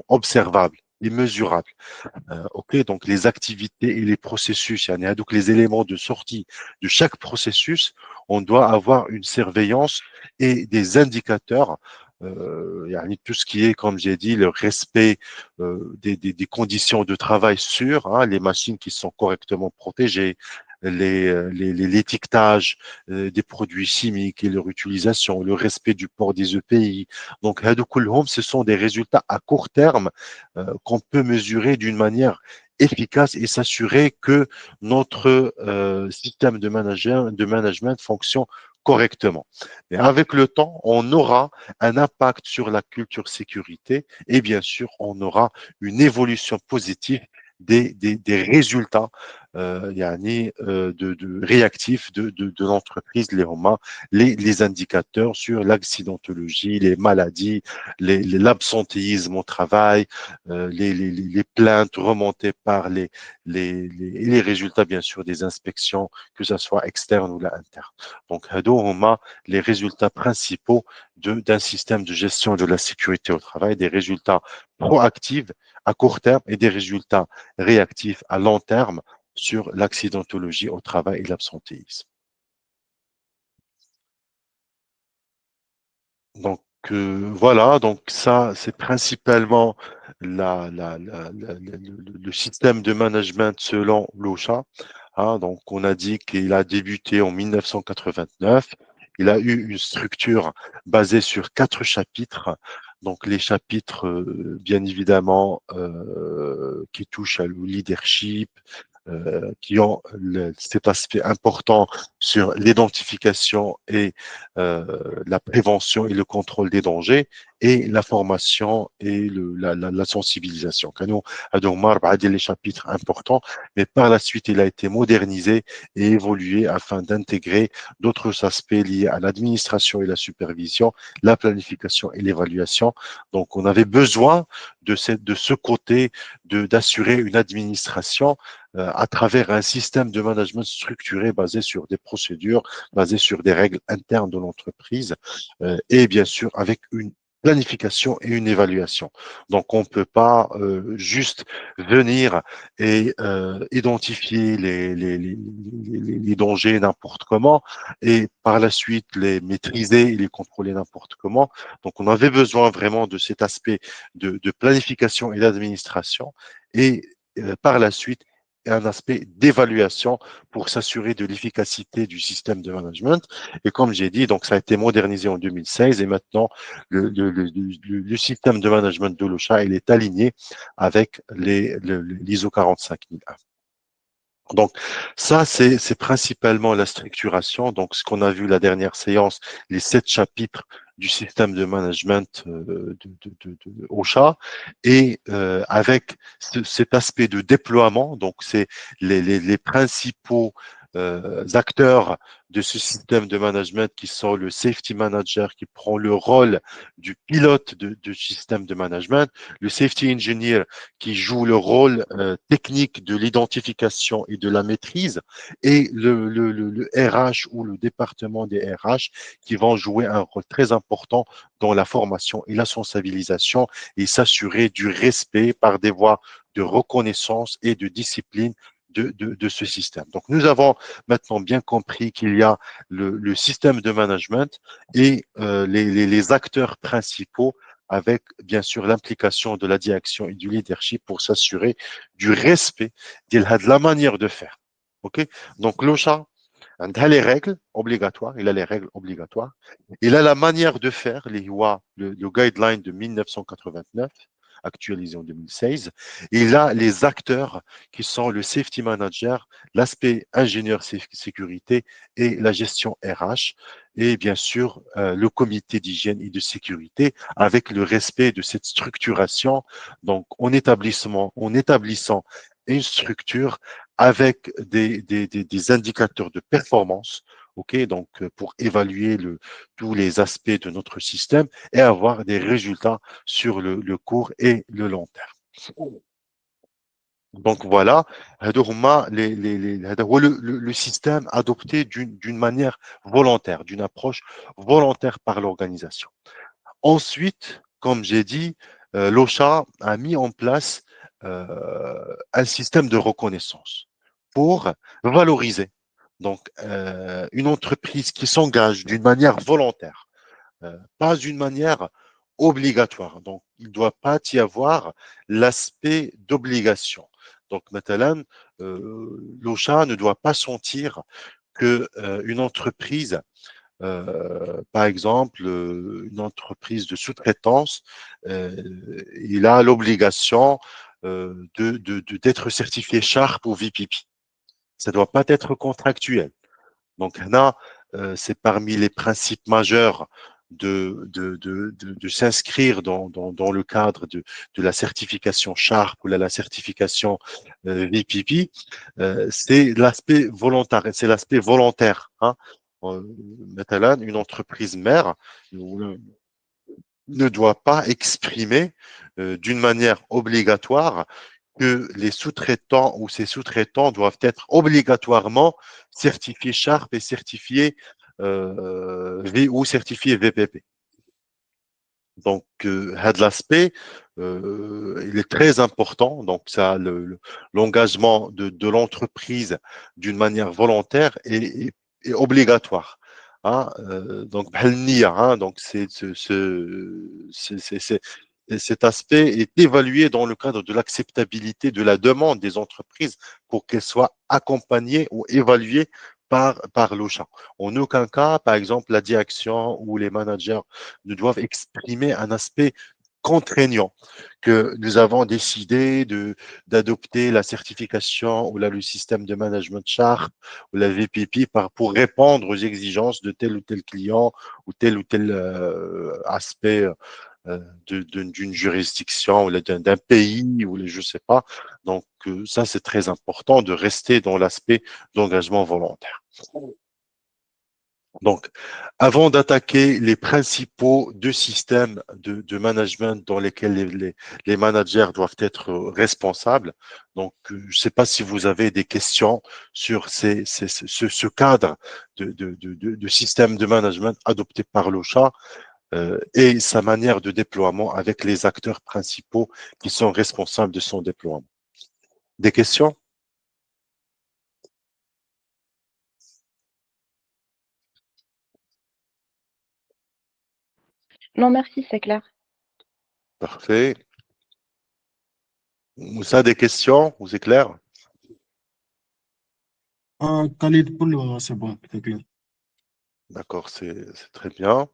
observables et mesurables. OK, donc les activités et les processus, donc les éléments de sortie de chaque processus, on doit avoir une surveillance et des indicateurs. Tout ce qui est, comme j'ai dit, le respect des conditions de travail sûres, hein, les machines qui sont correctement protégées, l'étiquetage des produits chimiques et leur utilisation, le respect du port des EPI. Donc, ce sont des résultats à court terme qu'on peut mesurer d'une manière efficace et s'assurer que notre système de management fonctionne correctement. Et avec le temps, on aura un impact sur la culture sécurité et bien sûr, on aura une évolution positive des résultats de réactifs de l'entreprise, les indicateurs sur l'accidentologie, les maladies, l'absentéisme au travail, les plaintes remontées par les résultats, bien sûr, des inspections, que ce soit externe ou interne. Donc, on a les résultats principaux d'un système de gestion de la sécurité au travail, des résultats proactifs à court terme et des résultats réactifs à long terme sur l'accidentologie au travail et l'absentéisme. Donc voilà, donc ça c'est principalement le système de management selon l'OSHA. Hein, donc on a dit qu'il a débuté en 1989. Il a eu une structure basée sur 4 chapitres. Donc les chapitres, bien évidemment, qui touchent au leadership, qui ont cet aspect important sur l'identification et la prévention et le contrôle des dangers et la formation et la sensibilisation. كانوا هادو هما 4 ديال les chapitres importants, mais par la suite, il a été modernisé et évolué afin d'intégrer d'autres aspects liés à l'administration et la supervision, la planification et l'évaluation. Donc, on avait besoin de ce côté d'assurer une administration à travers un système de management structuré basé sur des procédures, basé sur des règles internes de l'entreprise et bien sûr avec une planification et une évaluation. Donc, on ne peut pas juste venir et identifier les dangers n'importe comment et par la suite les maîtriser et les contrôler n'importe comment. Donc, on avait besoin vraiment de cet aspect de planification et d'administration et par la suite un aspect d'évaluation pour s'assurer de l'efficacité du système de management. Et comme j'ai dit, donc ça a été modernisé en 2016 et maintenant le système de management de l'OSHA, il est aligné avec l'ISO 45001. Donc, ça, c'est principalement la structuration. Donc, ce qu'on a vu la dernière séance, les 7 chapitres du système de management OSHA, et avec cet aspect de déploiement, donc c'est les principaux acteurs de ce système de management qui sont le safety manager qui prend le rôle du pilote de système de management, le safety engineer qui joue le rôle technique de l'identification et de la maîtrise, et le RH ou le département des RH qui vont jouer un rôle très important dans la formation et la sensibilisation et s'assurer du respect par des voies de reconnaissance et de discipline de ce système. Donc, nous avons maintenant bien compris qu'il y a le système de management et les acteurs principaux avec bien sûr l'implication de la direction et du leadership pour s'assurer du respect de la manière de faire. OK? Donc, l'OSHA, il a les règles obligatoires, il a la manière de faire, le guideline de 1989, actualisé en 2016. Il a les acteurs qui sont le safety manager, l'aspect ingénieur sécurité et la gestion RH. Et bien sûr, le comité d'hygiène et de sécurité avec le respect de cette structuration. Donc, en établissant une structure avec des indicateurs de performance, OK, donc pour évaluer tous les aspects de notre système et avoir des résultats sur le court et le long terme. Donc voilà, le système adopté d'une manière volontaire, d'une approche volontaire par l'organisation. Ensuite, comme j'ai dit, l'OSHA a mis en place un système de reconnaissance pour valoriser donc une entreprise qui s'engage d'une manière volontaire, pas d'une manière obligatoire. Donc, il ne doit pas y avoir l'aspect d'obligation. Donc, maintenant, l'OSHA ne doit pas sentir que une entreprise par exemple, une entreprise de sous-traitance, il a l'obligation d'être certifié Sharp ou VPP. Ça ne doit pas être contractuel. Donc là, c'est parmi les principes majeurs de s'inscrire dans le cadre de la certification Sharp ou la certification VPP, c'est l'aspect volontaire, c'est l'aspect volontaire. Hein. Maintenant, une entreprise mère ne doit pas exprimer d'une manière obligatoire que les sous-traitants ou ces sous-traitants doivent être obligatoirement certifiés Sharp et certifiés ou certifiés VPP. Donc, l'aspect, il est très important. Donc, ça, l'engagement de l'entreprise d'une manière volontaire est obligatoire. Hein, donc, hein, donc cet aspect est évalué dans le cadre de l'acceptabilité de la demande des entreprises pour qu'elles soient accompagnées ou évaluées par l'OSHA. En aucun cas, par exemple, la direction ou les managers ne doivent exprimer un aspect contraignant que nous avons décidé d'adopter la certification ou le système de management Sharp ou la VPP pour répondre aux exigences de tel ou tel client ou tel aspect d'une juridiction ou d'un pays ou je ne sais pas. Donc ça, c'est très important de rester dans l'aspect d'engagement volontaire. Donc, avant d'attaquer les principaux deux systèmes de management dans lesquels les managers doivent être responsables, donc je ne sais pas si vous avez des questions sur ce cadre de système de management adopté par l'OSHA et sa manière de déploiement avec les acteurs principaux qui sont responsables de son déploiement. Des questions? Non, merci, c'est clair. Parfait. Moussa, des questions? Vous est clair? Khalid, pour le moment, c'est bon, c'est clair. D'accord, c'est très bien.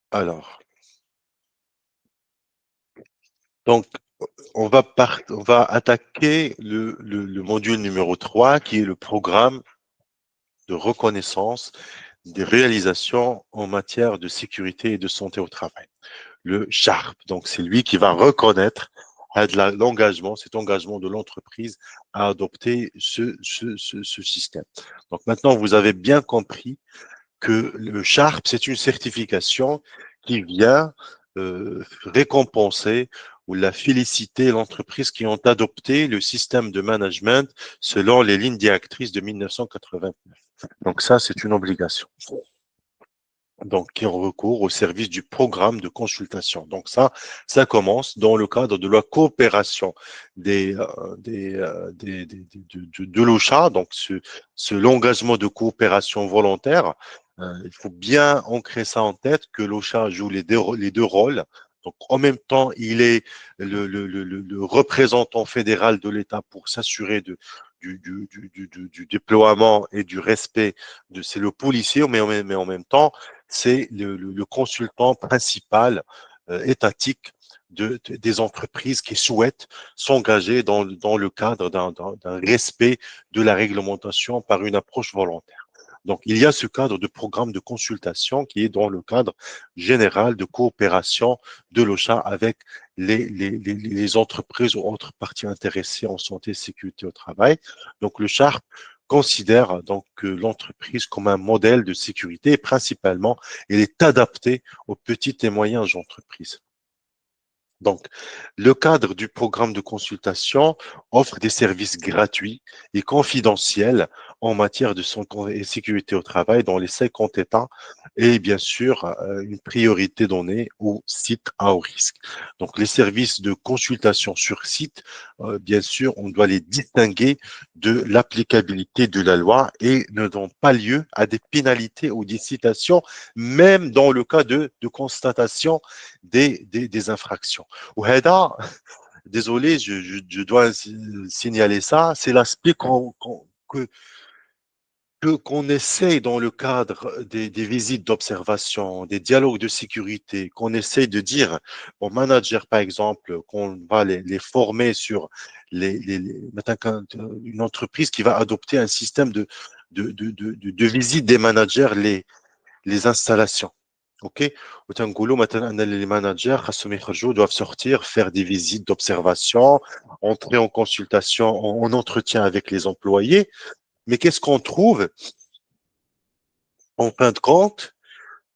Alors, donc, on va attaquer le module numéro 3, qui est le programme de reconnaissance des réalisations en matière de sécurité et de santé au travail. Le SHARP, donc c'est lui qui va reconnaître l'engagement, cet engagement de l'entreprise à adopter ce système. Donc maintenant, vous avez bien compris que le Sharp, c'est une certification qui vient récompenser ou la féliciter l'entreprise qui ont adopté le système de management selon les lignes directrices de 1989. Donc ça, c'est une obligation. Donc, qui ont recours au service du programme de consultation. Donc ça commence dans le cadre de la coopération de l'OSHA, donc l'engagement de coopération volontaire. Il faut bien ancrer ça en tête que l'OSHA joue les deux rôles. Donc, en même temps, il est le représentant fédéral de l'État pour s'assurer du déploiement et du respect c'est le policier, mais en même temps, c'est le consultant principal étatique des entreprises qui souhaitent s'engager dans le cadre d'un respect de la réglementation par une approche volontaire. Donc, il y a ce cadre de programme de consultation qui est dans le cadre général de coopération de l'OSHA avec les entreprises ou autres parties intéressées en santé et sécurité au travail. Donc, le Sharp considère donc l'entreprise comme un modèle de sécurité et principalement, il est adapté aux petites et moyennes entreprises. Donc, le cadre du programme de consultation offre des services gratuits et confidentiels en matière de santé et sécurité au travail dans les 50 États et bien sûr une priorité donnée aux sites à haut risque. Donc, les services de consultation sur site, bien sûr, on doit les distinguer de l'applicabilité de la loi et ne donnent pas lieu à des pénalités ou des citations, même dans le cas de constatation des infractions. وهذا désolé, je dois signaler ça, c'est l'aspect qu'on essaie dans le cadre des visites d'observation, des dialogues de sécurité, qu'on essaie de dire aux managers, par exemple, qu'on va les former sur maintenant, une entreprise qui va adopter un système de visite des managers les installations. OK? وتنقولوا مثلا ان les managers خاصهم يخرجوا doivent sortir, faire des visites d'observation, entrer en consultation, en entretien avec les employés. Mais qu'est-ce qu'on trouve en fin de compte?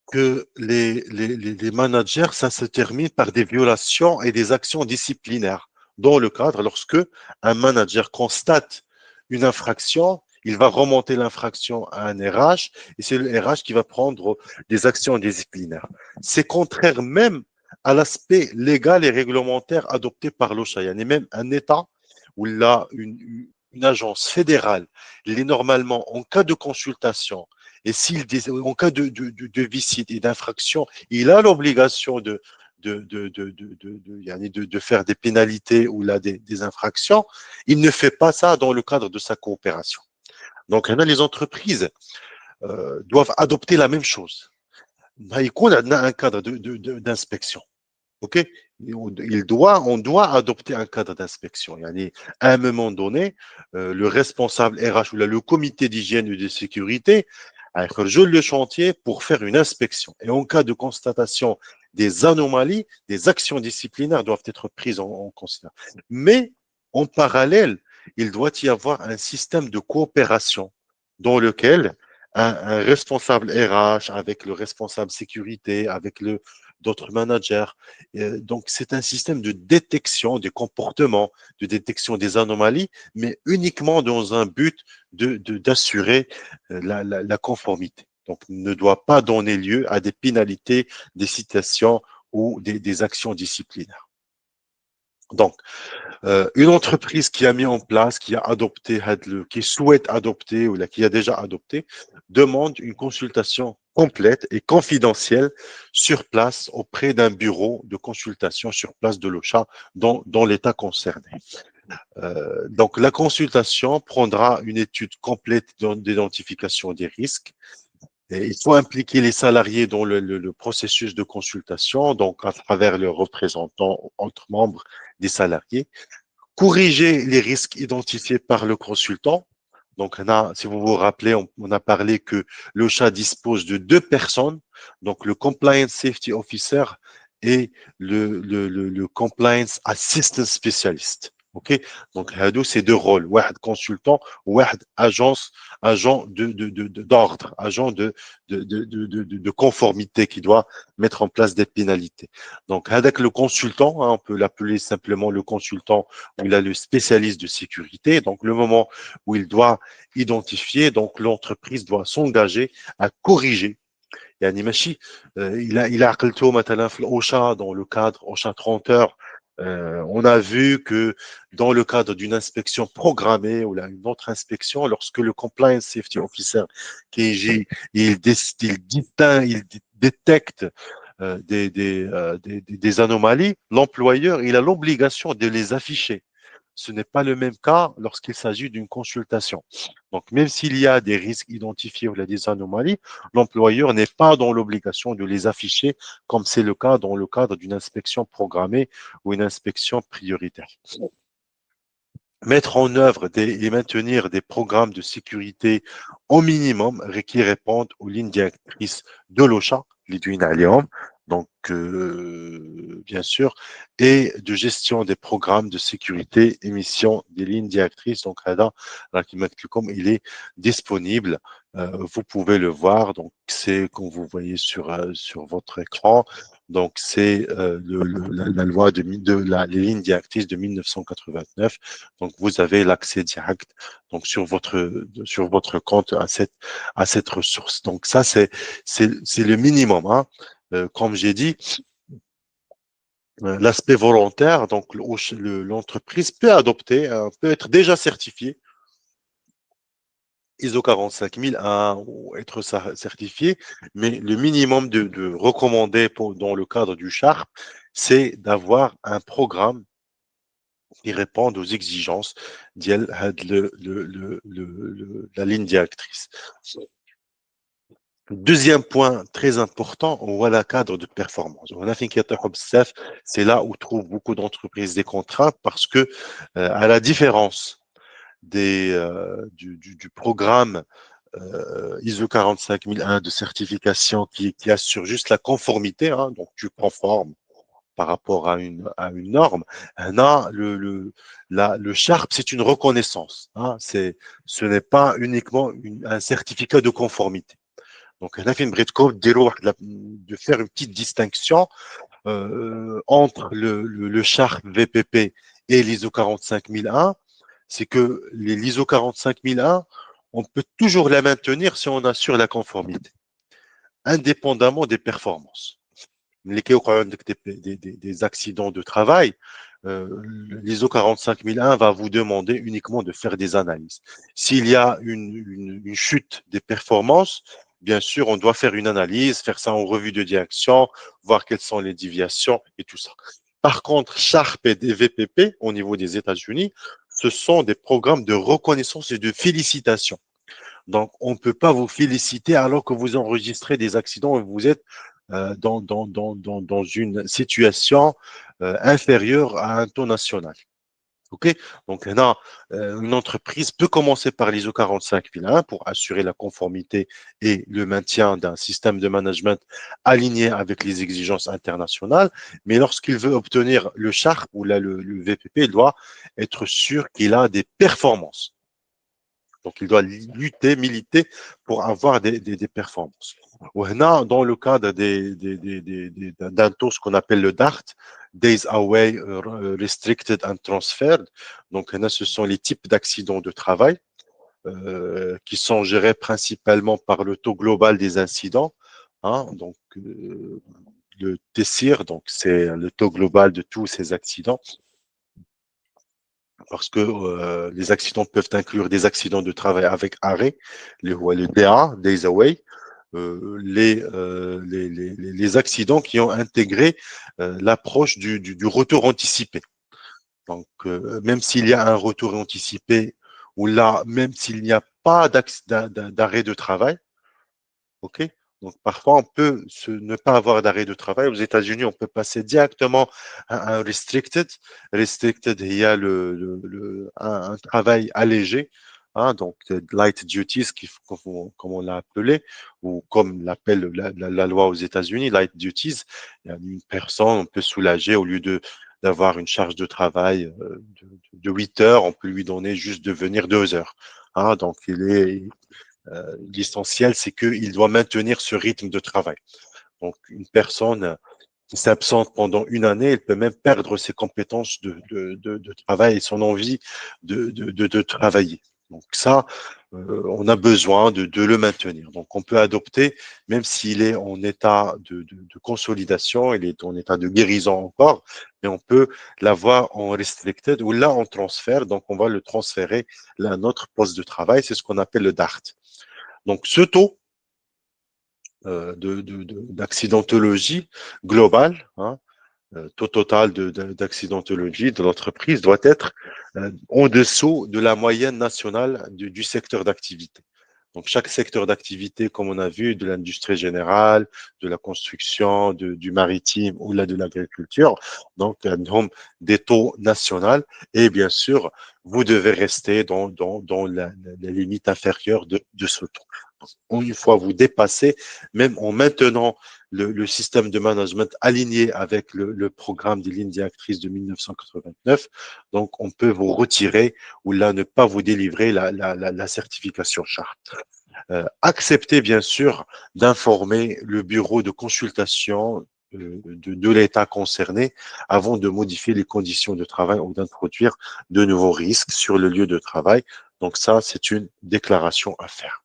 Que les managers, ça se termine par des violations et des actions disciplinaires. Dans le cadre, lorsque un manager constate une infraction, il va remonter l'infraction à un RH et c'est le RH qui va prendre des actions disciplinaires. C'est contraire même à l'aspect légal et réglementaire adopté par l'OCHA. Il y a même un État où il a une agence fédérale. Il est normalement, en cas de consultation, et s'il, en cas de visite et d'infraction, il a l'obligation de faire des pénalités ou là, des infractions, il ne fait pas ça dans le cadre de sa coopération. Donc, les entreprises doivent adopter la même chose. On a un cadre d'inspection. OK? On doit adopter un cadre d'inspection. À un moment donné, le responsable RH ou là, le comité d'hygiène et de sécurité rejoint le chantier pour faire une inspection. Et en cas de constatation des anomalies, des actions disciplinaires doivent être prises en considération. Mais en parallèle, il doit y avoir un système de coopération dans lequel un responsable RH avec le responsable sécurité, avec d'autres managers. Donc, c'est un système de détection des comportements, de détection des anomalies, mais uniquement dans un but d'assurer la conformité. Donc, ne doit pas donner lieu à des pénalités, des citations ou des actions disciplinaires. Donc, une entreprise qui a mis en place, qui a adopté, qui souhaite adopter ou là, qui a déjà adopté, demande une consultation complète et confidentielle sur place auprès d'un bureau de consultation sur place de l'OCHA dans l'État concerné. Donc, la consultation prendra une étude complète d'identification des risques. Et il faut impliquer les salariés dans le processus de consultation, donc à travers leurs représentants entre membres des salariés, corriger les risques identifiés par le consultant. Donc, si vous vous rappelez, on a parlé que le chat dispose de deux personnes, donc le Compliance Safety Officer et le Compliance Assistant Specialist. OK? Donc, c'est deux rôles. Wahed consultant, wahed agent d'ordre, agent de conformité qui doit mettre en place des pénalités. Donc, avec le consultant, on peut l'appeler simplement le consultant, où il a le spécialiste de sécurité. Donc, le moment où il doit identifier, donc l'entreprise doit s'engager à corriger. يعني ماشي il a عقلته مثلا في الأوشا dans le cadre OSHA 30 heures. On a vu que dans le cadre d'une inspection programmée ou là, une autre inspection, lorsque le Compliance Safety Officer KG, il distingue, il détecte des anomalies, l'employeur, il a l'obligation de les afficher. Ce n'est pas le même cas lorsqu'il s'agit d'une consultation. Donc, même s'il y a des risques identifiés ou des anomalies, l'employeur n'est pas dans l'obligation de les afficher comme c'est le cas dans le cadre d'une inspection programmée ou une inspection prioritaire. Mettre en œuvre et maintenir des programmes de sécurité au minimum qui répondent aux lignes directrices de l'OSHA, les donc bien sûr, et de gestion des programmes de sécurité, émission des lignes directrices. Donc, comme il est disponible, vous pouvez le voir. Donc, c'est comme vous voyez sur votre écran. Donc, c'est la loi les lignes directrices de 1989. Donc, vous avez l'accès direct donc sur votre compte à cette ressource. Donc, ça, c'est le minimum. Hein. Comme j'ai dit, l'aspect volontaire, donc l'entreprise peut adopter, peut être déjà certifiée ISO 45001 ou être certifié, mais le minimum de recommandé dans le cadre du Sharp, c'est d'avoir un programme qui réponde aux exigences de la ligne directrice. Deuxième point très important, on voit le cadre de performance. C'est là où trouvent beaucoup d'entreprises des contraintes parce que, à la différence du programme ISO 45001 de certification qui assure juste la conformité, hein, donc tu conformes par rapport à une norme. Là, le Sharp, c'est une reconnaissance. Hein, ce n'est pas uniquement un certificat de conformité. Donc, on a fait une code de faire une petite distinction entre le Sharp VPP et l'ISO 45001. C'est que l'ISO 45001, on peut toujours la maintenir si on assure la conformité, indépendamment des performances. Les cas où il y a des accidents de travail, l'ISO 45001 va vous demander uniquement de faire des analyses. S'il y a une chute des performances, bien sûr, on doit faire une analyse, faire ça en revue de direction, voir quelles sont les déviations et tout ça. Par contre, Sharp et des VPP, au niveau des États-Unis, ce sont des programmes de reconnaissance et de félicitations. Donc, on ne peut pas vous féliciter alors que vous enregistrez des accidents et vous êtes dans une situation inférieure à un taux national. OK? Donc, là, une entreprise peut commencer par l'ISO 45001 pour assurer la conformité et le maintien d'un système de management aligné avec les exigences internationales. Mais lorsqu'il veut obtenir le Sharp ou le VPP, il doit être sûr qu'il a des performances. Donc, il doit lutter, militer pour avoir des performances. Dans le cadre d'un taux, ce qu'on appelle le DART, Days Away Restricted and Transferred. Donc, ce sont les types d'accidents de travail qui sont gérés principalement par le taux global des incidents. Hein, donc, le TSIR, donc c'est le taux global de tous ces accidents parce que les accidents peuvent inclure des accidents de travail avec arrêt, le DA, Days Away, les accidents qui ont intégré l'approche du retour anticipé. Donc, même s'il y a un retour anticipé, ou là, même s'il n'y a pas d'arrêt de travail, OK? Donc, parfois, on peut ne pas avoir d'arrêt de travail. Aux États-Unis, on peut passer directement à un restricted. Restricted, il y a un travail allégé, hein, donc light duties, comme on l'a appelé, ou comme l'appelle la loi aux États-Unis, light duties. Il y a une personne, on peut soulager au lieu d'avoir une charge de travail de 8 heures, on peut lui donner juste de venir 2 heures. Hein, donc, l'essentiel, c'est qu'il doit maintenir ce rythme de travail. Donc, une personne qui s'absente pendant une année, elle peut même perdre ses compétences de travail et son envie de travailler. Donc ça, on a besoin de le maintenir. Donc on peut adopter, même s'il est en état de consolidation, il est en état de guérison encore, mais on peut l'avoir en restricted ou là en transfert. Donc on va le transférer à un autre poste de travail. C'est ce qu'on appelle le DART. Donc, ce taux d'accidentologie globale, hein, taux total d'accidentologie de l'entreprise doit être en dessous de la moyenne nationale du secteur d'activité. Donc, chaque secteur d'activité, comme on a vu, de l'industrie générale, de la construction, du maritime ou là de l'agriculture, donc des taux nationaux et bien sûr, vous devez rester dans la limite inférieure de ce taux. Une fois vous dépassez, même en maintenant le système de management aligné avec le programme des lignes directrices de 1989, donc on peut vous retirer ou là ne pas vous délivrer la certification charte. Acceptez bien sûr d'informer le bureau de consultation de l'État concerné avant de modifier les conditions de travail ou d'introduire de nouveaux risques sur le lieu de travail. Donc ça, c'est une déclaration à faire.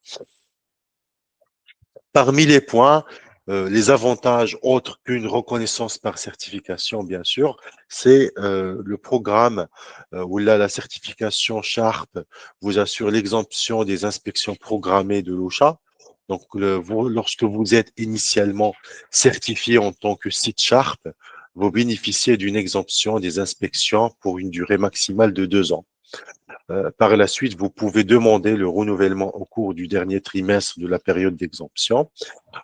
Parmi les points, les avantages autres qu'une reconnaissance par certification, bien sûr, c'est le programme où là, la certification Sharp vous assure l'exemption des inspections programmées de l'OSHA. Donc, lorsque vous êtes initialement certifié en tant que site Sharp, vous bénéficiez d'une exemption des inspections pour une durée maximale de 2 ans. Par la suite, vous pouvez demander le renouvellement au cours du dernier trimestre de la période d'exemption.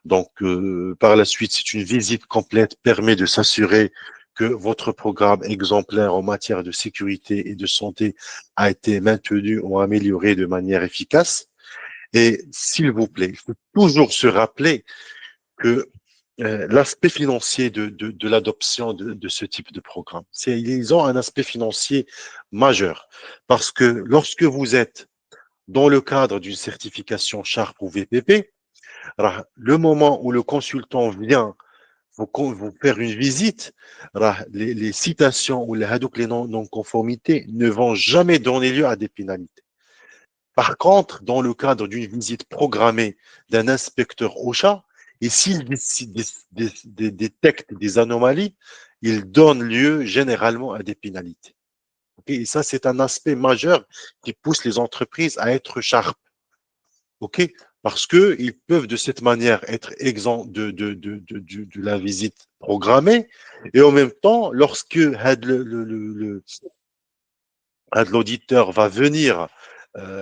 Donc, par la suite, c'est une visite complète permet de s'assurer que votre programme exemplaire en matière de sécurité et de santé a été maintenu ou amélioré de manière efficace. Et s'il vous plaît, il faut toujours se rappeler que l'aspect financier de l'adoption de ce type de programme, ils ont un aspect financier majeur. Parce que lorsque vous êtes dans le cadre d'une certification Sharp ou VPP, le moment où le consultant vient vous faire une visite, les citations ou les non-conformités ne vont jamais donner lieu à des pénalités. Par contre, dans le cadre d'une visite programmée d'un inspecteur OSHA, et s'il détecte des anomalies, il donne lieu généralement à des pénalités. Okay, et ça, c'est un aspect majeur qui pousse les entreprises à être sharp. Okay, parce qu'ils peuvent de cette manière être exempts de la visite programmée. Et en même temps, lorsque l'auditeur va venir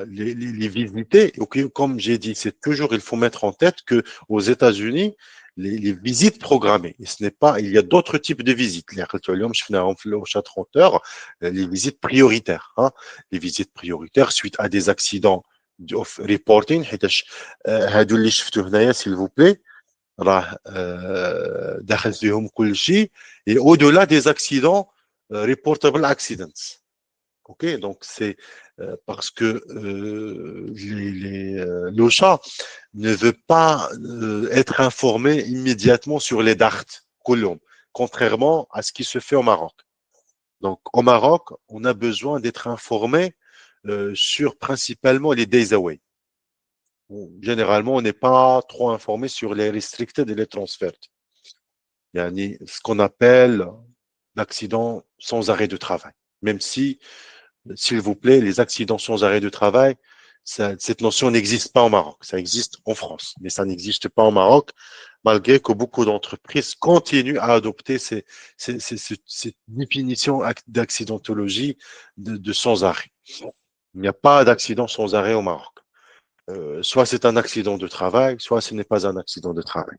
les visiter, okay, comme j'ai dit, c'est toujours, il faut mettre en tête qu'aux États-Unis, les visites programmées, et ce n'est pas, il y a d'autres types de visites. Les 30 heures, les visites prioritaires, hein, les visites prioritaires suite à des accidents of reporting, هادو اللي شفتو هنايا s'il vous plaît, راه داخل فيهم كل شيء, et au-delà des accidents, reportable accidents. Ok, donc c'est parce que l'OSHA ne veut pas être informé immédiatement sur les DART, contrairement à ce qui se fait au Maroc. Donc au Maroc, on a besoin d'être informé sur principalement les days away. Généralement, on n'est pas trop informé sur les restricted et les transferred. Il y a ce qu'on appelle l'accident sans arrêt de travail. Même si, s'il vous plaît, les accidents sans arrêt de travail, cette notion n'existe pas au Maroc. Ça existe en France, mais ça n'existe pas au Maroc, malgré que beaucoup d'entreprises continuent à adopter cette définition d'accidentologie de sans arrêt. Il n'y a pas d'accident sans arrêt au Maroc. Soit c'est un accident de travail, soit ce n'est pas un accident de travail.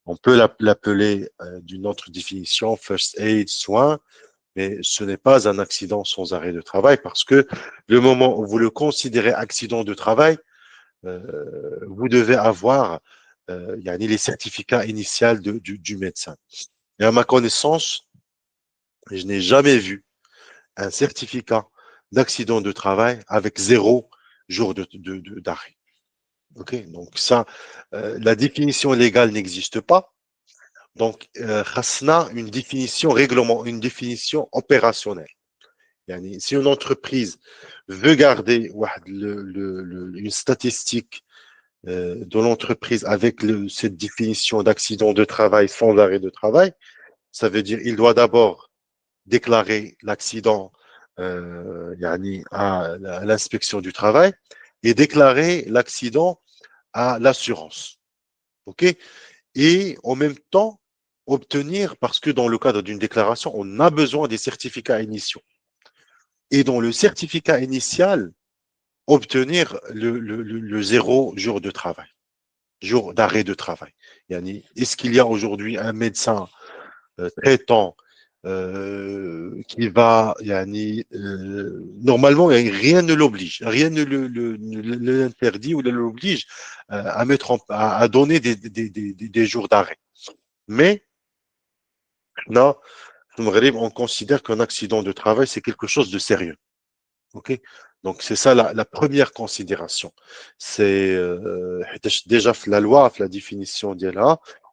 On peut l'appeler d'une autre définition, first aid, soin, mais ce n'est pas un accident sans arrêt de travail parce que le moment où vous le considérez accident de travail, vous devez avoir les certificats initiaux du médecin. Et à ma connaissance, je n'ai jamais vu un certificat d'accident de travail avec 0 jour d'arrêt. Ok, donc ça, la définition légale n'existe pas. Donc, khasna une définition une définition opérationnelle. Yani, si une entreprise veut garder une statistique de l'entreprise avec cette définition d'accident de travail sans arrêt de travail, ça veut dire qu'il doit d'abord déclarer l'accident à l'inspection du travail et déclarer l'accident à l'assurance. OK? Et en même temps, obtenir, parce que dans le cadre d'une déclaration, on a besoin des certificats initiaux. Et dans le certificat initial, obtenir le 0 jour de travail, jour d'arrêt de travail. Est-ce qu'il y a aujourd'hui un médecin traitant qui va, normalement, rien ne l'oblige, rien ne l'interdit ou ne l'oblige à donner des jours d'arrêt. Mais là, on considère qu'un accident de travail, c'est quelque chose de sérieux. OK? Donc, c'est ça la première considération. C'est déjà la loi, la définition d'elle,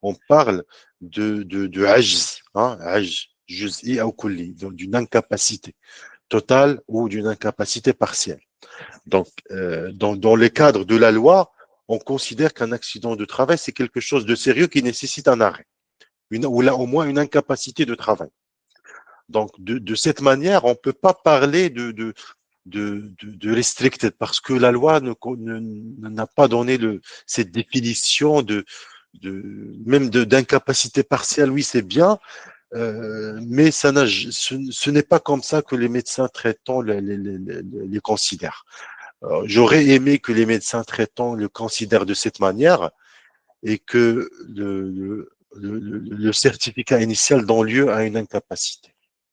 on parle de ajz, hein, ajz, juz'i ou kulli, d'une incapacité totale ou d'une incapacité partielle. Donc, dans le cadre de la loi, on considère qu'un accident de travail, c'est quelque chose de sérieux qui nécessite un arrêt, ou là, au moins une incapacité de travail. Donc, de cette manière, on ne peut pas parler de restricted parce que la loi n'a pas donné cette définition même d'incapacité partielle. Oui, c'est bien, mais ce n'est pas comme ça que les médecins traitants les considèrent. J'aurais aimé que les médecins traitants le considèrent de cette manière et que le certificat initial donne lieu à une incapacité.